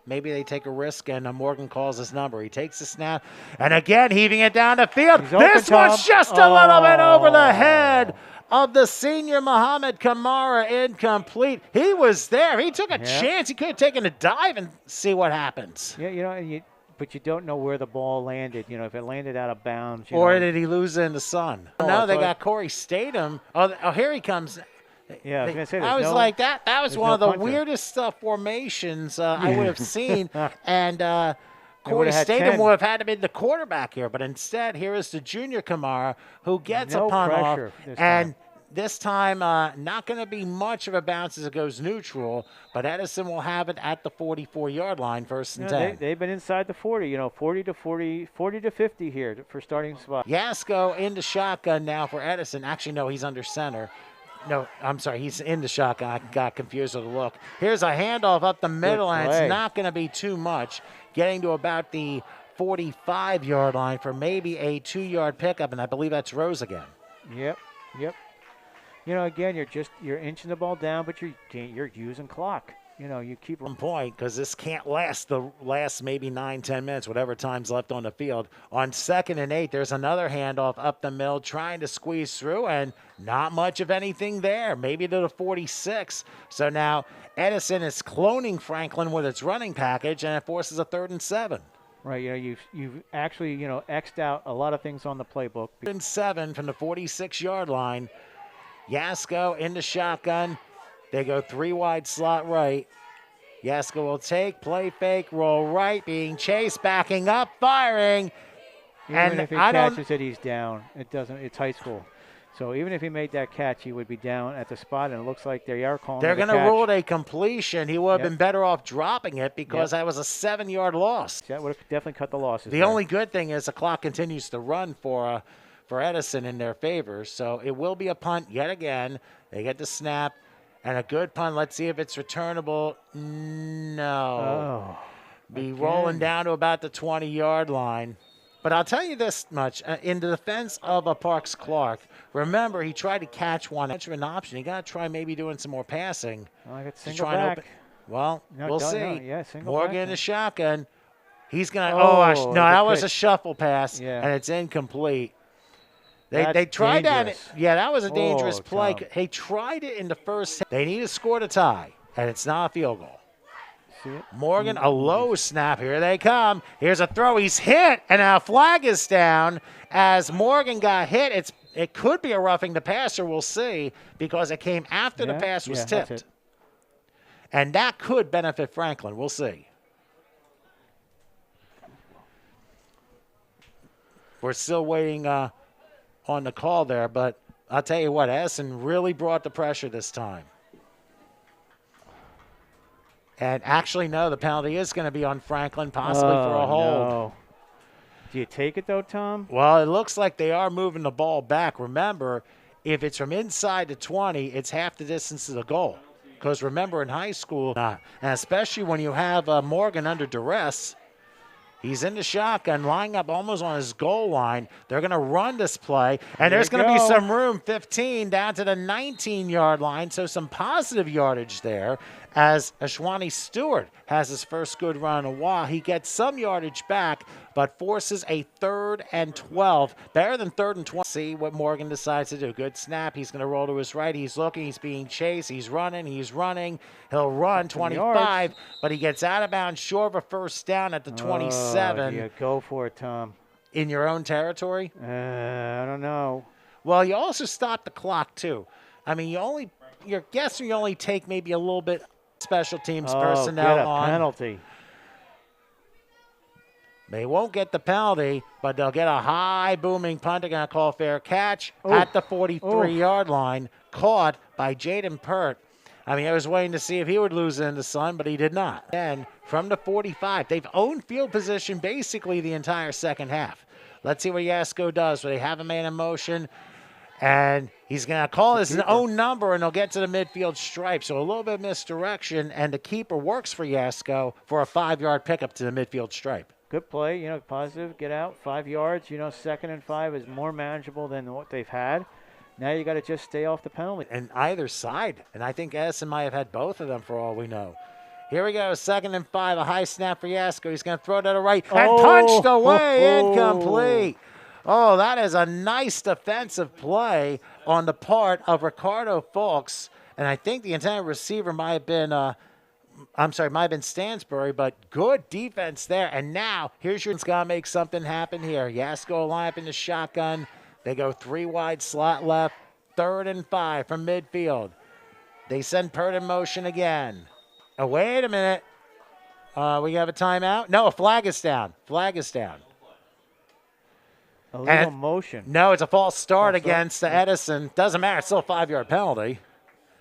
maybe they take a risk and Morgan calls his number. He takes the snap, and again heaving it down the field. This one's just a little bit over the head of the senior Muhammad Kamara, incomplete. He was there. He took a chance. He could have taken a dive and see what happens. Yeah, you know, but you don't know where the ball landed. You know, if it landed out of bounds. Or did he lose it in the sun? No, they got Corey Statham. Oh, here he comes. Yeah, I was gonna say, I was like that. That was there's one no of the punter. weirdest formations I would have seen, and Corey would've had Statham 10. would have had to be the quarterback here. But instead, here is the junior Kamara who gets No a punt off, pressure this and time. this time not going to be much of a bounce as it goes neutral. But Edison will have it at the 44-yard line, first and 10. They've been inside the 40. 40 to 50 here for starting spot. Yasko into shotgun now for Edison. Actually, no, he's under center. No, I'm sorry, he's in the shotgun. I got confused with the look. Here's a handoff up the middle, and it's not going to be too much. Getting to about the 45-yard line for maybe a 2-yard pickup, and I believe that's Rose again. Yep. Again, you're inching the ball down, but you're using clock. You keep one point because this can't last the last maybe 9-10 minutes, whatever time's left on the field. On 2nd and 8, there's another handoff up the middle, trying to squeeze through, and not much of anything there. Maybe to the 46. So now Edison is cloning Franklin with its running package, and it forces a 3rd and 7. Right. You've actually X'd out a lot of things on the playbook. 3rd and 7 from the 46-yard line. Yasko into shotgun. They go 3 wide slot right. Yasko will take, play fake, roll right, being chased, backing up, firing. Even if he catches it, he's down. It's high school. So even if he made that catch, he would be down at the spot, and it looks like they are calling They're going to rule it a completion. He would have been better off dropping it because that was a 7-yard loss. That would have definitely cut the losses. The only good thing is the clock continues to run for Edison in their favor. So it will be a punt yet again. They get the snap. And a good punt. Let's see if it's returnable. No. Be rolling down to about the 20-yard line. But I'll tell you this much. In the defense of Parks Clark, remember, he tried to catch one. Much of an option. You got to try maybe doing some more passing. I got single back. Well, we'll see. Morgan in the shotgun. He's going to – that was a shuffle pass, and it's incomplete. They tried that. Yeah, that was a dangerous play. Tom. They tried it in the first. They need to score to tie, and it's not a field goal. See it? Morgan, a low snap. Here they come. Here's a throw. He's hit, and now flag is down as Morgan got hit. It could be a roughing the passer. We'll see because it came after the pass was tipped, and that could benefit Franklin. We'll see. We're still waiting. On the call there, but I'll tell you what, Edison really brought the pressure this time. And actually, no, the penalty is going to be on Franklin, possibly for a hold. No. Do you take it, though, Tom? Well, it looks like they are moving the ball back. Remember, if it's from inside the 20, it's half the distance to the goal. Because remember, in high school, and especially when you have Morgan under duress, he's in the shotgun, lining up almost on his goal line. They're going to run this play, and there's going to be some room, 15 down to the 19-yard line, so some positive yardage there as Ashwani Stewart has his first good run in a while. He gets some yardage back, but forces a 3rd and 12. Better than 3rd and 12. See what Morgan decides to do. Good snap. He's going to roll to his right. He's looking. He's being chased. He's running. He'll run 25, but he gets out of bounds short of a first down at the 27. Yeah, go for it, Tom. In your own territory? I don't know. Well, you also stop the clock, too. I mean, you're guessing you only take maybe a little bit special teams personnel get a on. Penalty. They won't get the penalty, but they'll get a high booming punt. They're going to call fair catch at the 43-yard line, caught by Jaden Pert. I mean, I was waiting to see if he would lose it in the sun, but he did not. And from the 45, they've owned field position basically the entire second half. Let's see what Yasko does. Where they have a man in motion, and he's going to call his own number, and they'll get to the midfield stripe. So a little bit of misdirection, and the keeper works for Yasko for a 5-yard pickup to the midfield stripe. Good play, positive, get out, 5 yards. 2nd and 5 is more manageable than what they've had. Now you got to just stay off the penalty. And either side, and I think Edison might have had both of them for all we know. Here we go, 2nd and 5, a high snap for Yasko. He's going to throw it to the right and punched away, incomplete. Oh, that is a nice defensive play on the part of Ricardo Fulks. And I think the intended receiver might have been Stansbury, but good defense there. And now, here's your got to make something happen here. Yasko will line up in the shotgun. They go 3 wide slot left, 3rd and 5 from midfield. They send Pert in motion again. Oh, wait a minute. We have a timeout? No, a flag is down. Flag is down. Illegal motion. No, it's a false start False against start. Edison. Doesn't matter. It's still a 5-yard penalty.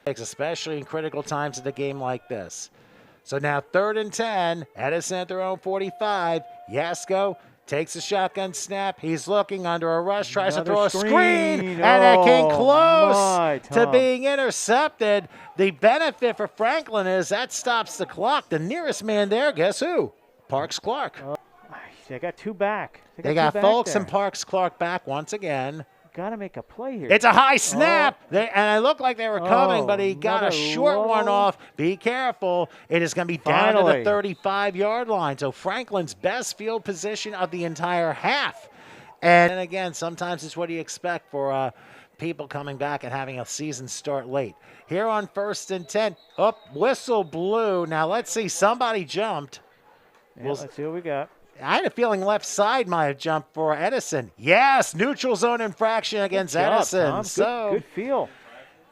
Especially in critical times of the game like this. So now 3rd and 10. Edison at their own 45. Yasko takes a shotgun snap. He's looking under a rush, tries to throw a screen, and it came close to being intercepted. The benefit for Franklin is that stops the clock. The nearest man there, guess who? Parks Clark. They got 2 back. They got Folks and Parks Clark back once again. Got to make a play here. It's a high snap, and it looked like they were coming, but he got a short one off. Be careful. It is going to be down to the 35-yard line. So Franklin's best field position of the entire half. And again, sometimes it's what you expect for people coming back and having a season start late. Here on 1st and 10, whistle blew. Now let's see, somebody jumped. Yeah, let's see what we got. I had a feeling left side might have jumped for Edison. Yes, neutral zone infraction against Edison. Tom. So good feel.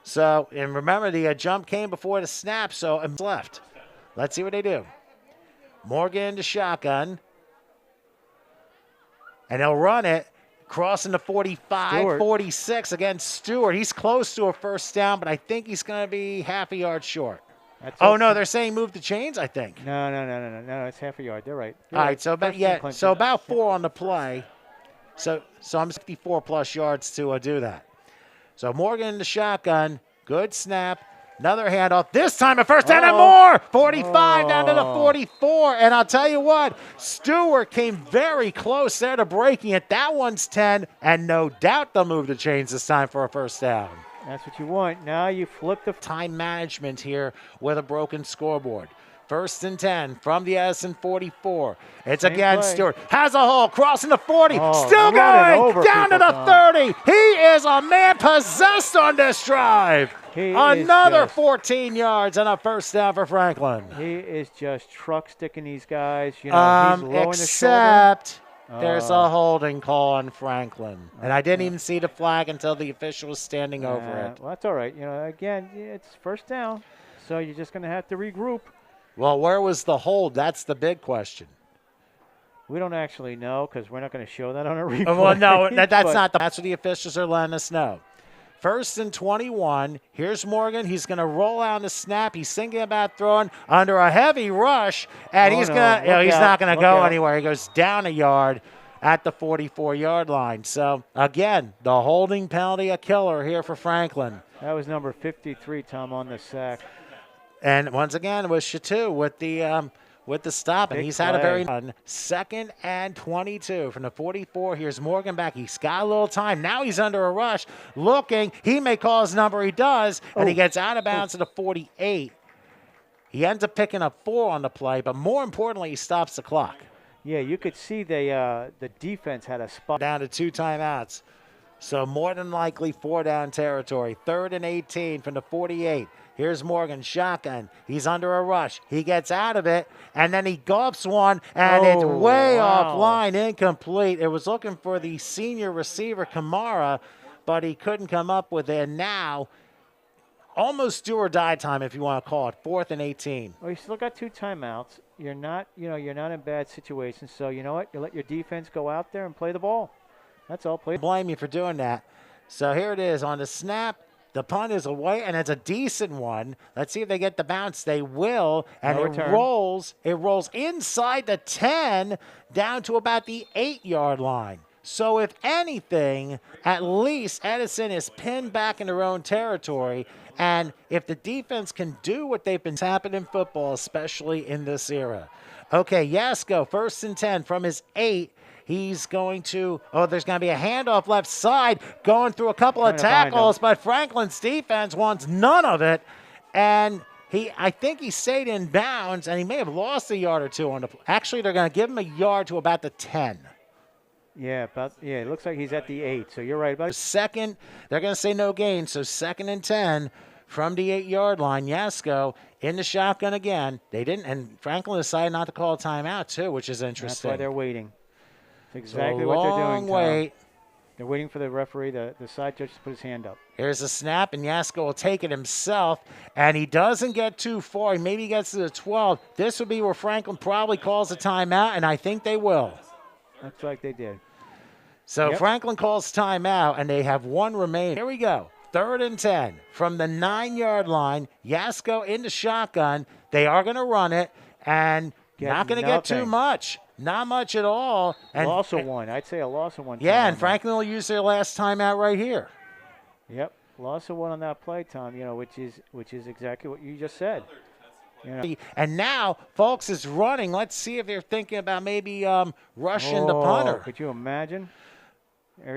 So, and remember, the jump came before the snap, so it's left. Let's see what they do. Morgan into shotgun. And they'll run it, crossing the 45, 46 against Stewart. He's close to a first down, but I think he's going to be half a yard short. No, they're saying move the chains, I think. No, it's half a yard. They're right. All right, so about 4 on the play. So I'm 54+ yards to do that. So Morgan in the shotgun, good snap, another handoff. This time a first down and more. 45 down to the 44, and I'll tell you what, Stewart came very close there to breaking it. That one's 10, and no doubt they'll move the chains this time for a first down. That's what you want. Now you flip the time management here with a broken scoreboard. 1st and 10 from the Edison 44. It's again Stewart. Has a hole, crossing the 40. Still going down to the 30. He is a man possessed on this drive. Another 14 yards and a first down for Franklin. He is just truck sticking these guys. You know, he's lowering except there's a holding call on Franklin. And I didn't even see the flag until the official was standing over it. Well, that's all right. You know, again, it's first down, so you're just going to have to regroup. Well, where was the hold? That's the big question. We don't actually know because we're not going to show that on a replay. Well, no, that's not. That's what the officials are letting us know. 1st and 21. Here's Morgan. He's going to roll out the snap. He's thinking about throwing under a heavy rush, and he's not going to go anywhere. He goes down a yard at the 44-yard line. So again, the holding penalty, a killer here for Franklin. That was number 53, Tom, on the sack. And once again, it was Chateau with the stop, and he's had a very fun 2nd and 22 from the 44. Here's Morgan back. He's got a little time. Now he's under a rush, looking. He may call his number. He does, and he gets out of bounds to the 48. He ends up picking up 4 on the play, but more importantly, he stops the clock. Yeah, you could see the defense had a spot. Down to 2 timeouts. So more than likely 4-down territory. 3rd and 18 from the 48. Here's Morgan, shotgun. He's under a rush. He gets out of it, and then he gulps one, and it's way offline, incomplete. It was looking for the senior receiver, Kamara, but he couldn't come up with it. And now, almost do or die time, if you want to call it. 4th and 18. Well, you still got 2 timeouts. You're not in bad situations. So you know what? You let your defense go out there and play the ball. That's all. Blame you for doing that. So here it is on the snap. The punt is away, and it's a decent one. Let's see if they get the bounce. They will, and it rolls. It rolls inside the 10 down to about the 8-yard line. So if anything, at least Edison is pinned back in their own territory. And if the defense can do what they've been happening in football, especially in this era. Okay, Yasko, 1st and 10 from his 8. He's going to, there's going to be a handoff left side going through a couple of tackles, but Franklin's defense wants none of it. And I think he stayed in bounds, and he may have lost a yard or 2 on the, actually they're going to give him a yard to about the 10. Yeah, it looks like he's at the 8, so you're right. About 2nd, they're going to say no gain, so 2nd and 10 from the 8-yard line. Yasko in the shotgun again. They didn't, and Franklin decided not to call a timeout too, which is interesting. That's why they're waiting. That's exactly what they're doing, Tom. Wait. They're waiting for the referee, the side judge, to put his hand up. Here's a snap, and Yasko will take it himself, and he doesn't get too far. He maybe gets to the 12. This would be where Franklin probably calls a timeout, and I think they will. Looks like they did. So Franklin calls timeout, and they have one remaining. Here we go. 3rd and 10 from the 9-yard line. Yasko into shotgun. They are going to run it, and not going to get too much. Not much at all. And loss of one. I'd say a loss of one. Yeah, and Franklin will use their last timeout right here. Yep, loss of one on that play, Tom. You know, which is exactly what you just said. You know. And now Folks is running. Let's see if they're thinking about maybe rushing the punter. Could you imagine?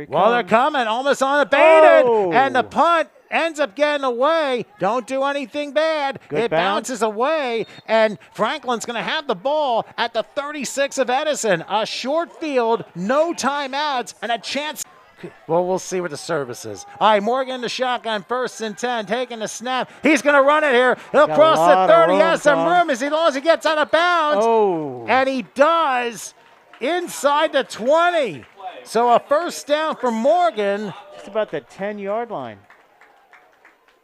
Well, they're coming, almost on it, baited, and the punt ends up getting away. Don't do anything bad. It bounces away, and Franklin's going to have the ball at the 36 of Edison. A short field, no timeouts, and a chance. Well, we'll see what the service is. All right, Morgan the shotgun, 1st and 10, taking the snap. He's going to run it here. He'll cross the 30, has some room as long as he gets out of bounds. And he does inside the 20. So a 1st down for Morgan. Just about the 10-yard line.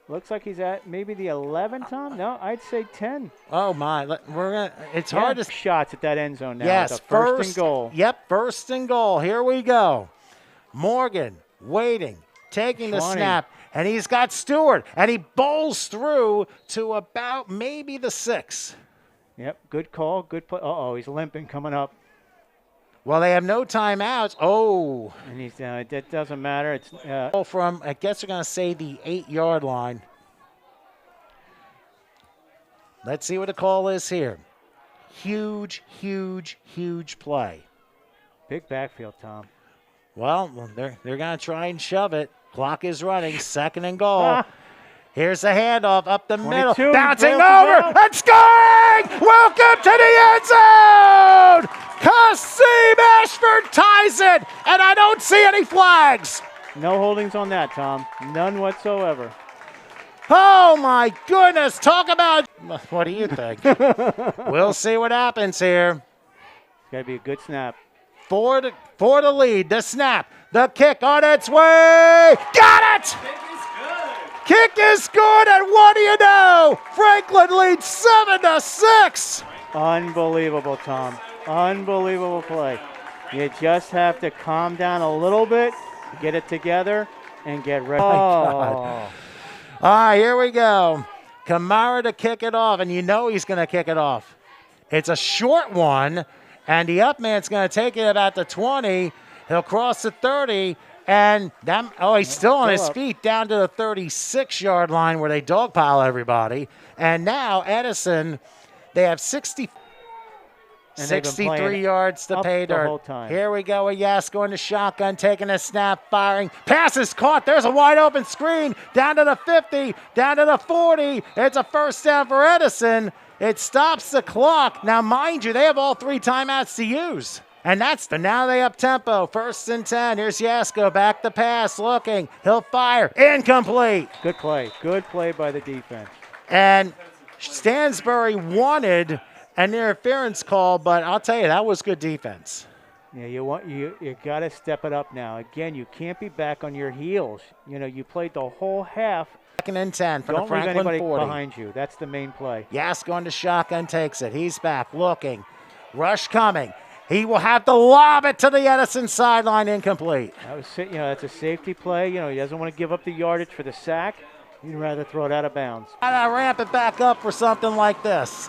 Looks like he's at maybe the 11, Tom. No, I'd say 10. Oh my! It's hard to shots at that end zone now. Yes, first and goal. Yep, 1st and goal. Here we go. Morgan waiting, taking the snap, and he's got Stewart, and he bowls through to about maybe the 6. Yep, good call, good play. He's limping coming up. Well, they have no timeouts. And he's it doesn't matter. It's from, I guess they're going to say the 8-yard line. Let's see what the call is here. Huge, huge, huge play. Big backfield, Tom. Well, they're going to try and shove it. Clock is running. 2nd and goal. Here's a handoff up the middle. Bouncing over and scoring! Welcome to the end zone! Kasim Ashford ties it, and I don't see any flags. No holdings on that, Tom. None whatsoever. Oh, my goodness. Talk about... What do you think? We'll see what happens here. It's got to be a good snap. For the lead, the snap, the kick on its way. Got it! Kick is good, and what do you know? Franklin leads 7-6. Unbelievable, Tom. Unbelievable play. You just have to calm down a little bit, get it together, and get ready. All right, here we go. Kamara to kick it off, and you know he's going to kick it off. It's a short one, and the up man's going to take it about the 20. He'll cross the 30. And he's still on his feet down to the 36-yard line where they dogpile everybody. And now Edison, they have 63 yards to pay dirt. Here we go with Yasko in the shotgun, taking a snap, firing. Pass is caught. There's a wide open screen. Down to the 50, down to the 40. It's a 1st down for Edison. It stops the clock. Now, mind you, they have all 3 timeouts to use. And now they up tempo. 1st and 10. Here's Yasko back to pass, looking. He'll fire. Incomplete. Good play. Good play by the defense. And Stansbury wanted an interference call, but I'll tell you, that was good defense. Yeah, you got to step it up now. Again, you can't be back on your heels. You know, you played the whole half. 2nd and 10 from the Franklin 40. Don't leave anybody behind you. That's the main play. Yasko into shotgun, takes it. He's back, looking. Rush coming. He will have to lob it to the Edison sideline, incomplete. That's a safety play. You know, he doesn't want to give up the yardage for the sack. He'd rather throw it out of bounds. Gotta ramp it back up for something like this.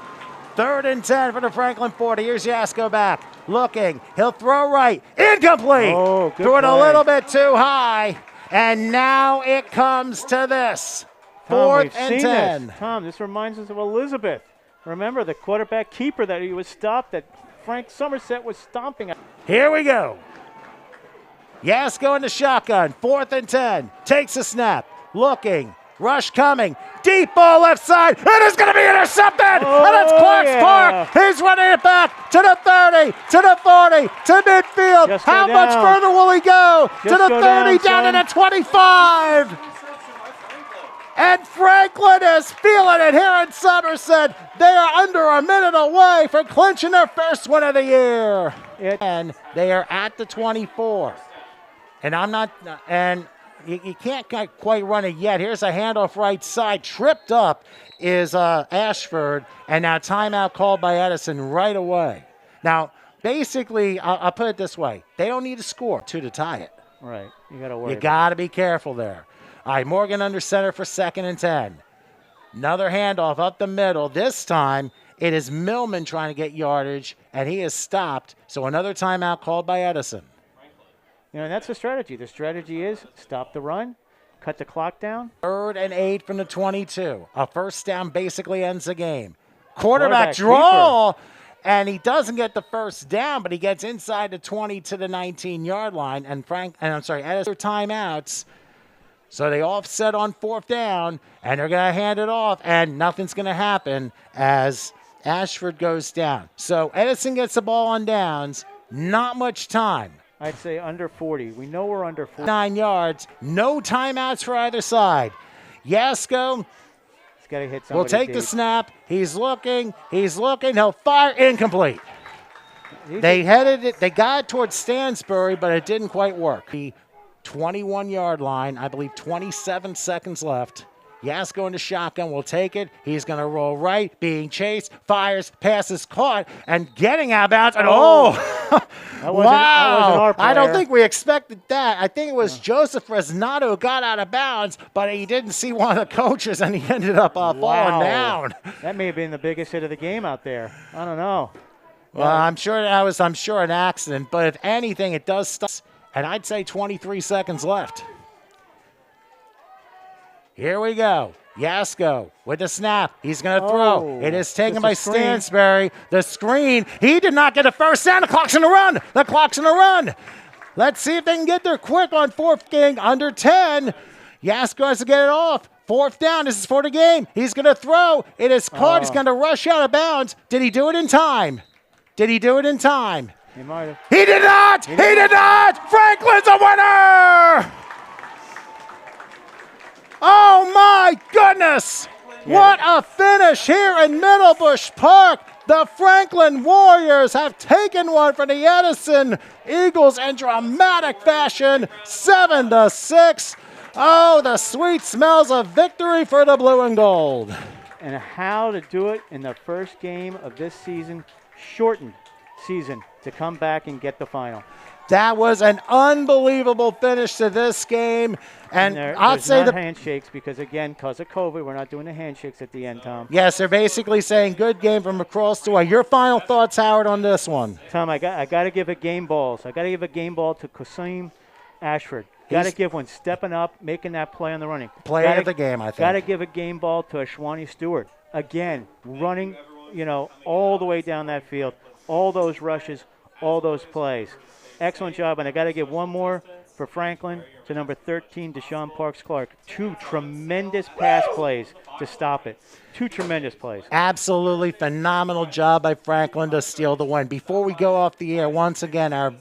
3rd and 10 for the Franklin 40. Here's Yasko back, looking. He'll throw right, incomplete. Threw it a little bit too high, and now it comes to this. 4th and 10. Tom, this reminds us of Elizabeth. Remember the quarterback keeper that he was stopped at. Frank Somerset was stomping. Here we go. Yasko in the shotgun. 4th and 10. Takes a snap. Looking. Rush coming. Deep ball left side. It is going to be intercepted. And it's Clark's Park. He's running it back to the 30, to the 40, to midfield. How much further will he go? To the 30, down to the 25. And Franklin is feeling it here in Somerset. They are under a minute away from clinching their first win of the year. And they are at the 24. And I'm not, and you can't quite run it yet. Here's a handoff right side. Tripped up is Ashford, and now timeout called by Edison right away. Now, basically, I'll put it this way. They don't need to score to tie it. Right. You got to worry. You got to be careful there. All right, Morgan under center for 2nd and 10. Another handoff up the middle. This time, it is Millman trying to get yardage, and he is stopped. So another timeout called by Edison. And that's the strategy. The strategy is stop the run, cut the clock down. 3rd and 8 from the 22. A first down basically ends the game. Quarterback draw, and he doesn't get the first down, but he gets inside the 20 to the 19-yard line. And Edison timeouts. So they offset on 4th down, and they're going to hand it off, and nothing's going to happen as Ashford goes down. So Edison gets the ball on downs. Not much time. I'd say under 40. We know we're under 40. 9 yards. No timeouts for either side. Yasko will take the snap. He's looking. He'll fire. Incomplete. They got it towards Stansbury, but it didn't quite work. The 21-yard line, I believe 27 seconds left. Yasko in the shotgun will take it. He's going to roll right, being chased, fires, passes caught, and getting out of bounds. And wow. That wasn't our player. I don't think we expected that. I think it was Joseph Resnato who got out of bounds, but he didn't see one of the coaches, and he ended up falling down. That may have been the biggest hit of the game out there. I don't know. Well, I'm sure that was an accident, but if anything, it does stop. And I'd say 23 seconds left. Here we go. Yasko with the snap. He's going to throw. It is taken by Stansbury. The screen. He did not get a first down. The clock's in the run. Let's see if they can get there quick on 4th game. Under 10. Yasko has to get it off. 4th down. This is for the game. He's going to throw. It is caught. He's going to rush out of bounds. Did he do it in time? He might have. He did not. He did not. Franklin's a winner. Oh, my goodness. Yeah. What a finish here in Middlebush Park. The Franklin Warriors have taken one for the Edison Eagles in dramatic fashion, 7-6. Oh, the sweet smells of victory for the blue and gold. And how to do it in the first game of this season, shortened season, to come back and get the final. That was an unbelievable finish to this game. And I'd say the handshakes because, again, because of COVID, we're not doing the handshakes at the end, Tom. Yes, they're basically saying good game from across the way. Your final thoughts, Howard, on this one? Tom, I got to give a game balls. I got to give a game ball to Kasim Ashford. Got to give one stepping up, making that play on the running. Play of the game, I think. Got to give a game ball to Ashwani Stewart. Again, running, all the way down that field, all those rushes, all those plays. Excellent job, and I got to give one more for Franklin to number 13, Deshaun Parks-Clark. 2 tremendous pass plays to stop it. 2 tremendous plays. Absolutely phenomenal job by Franklin to steal the win. Before we go off the air, once again, our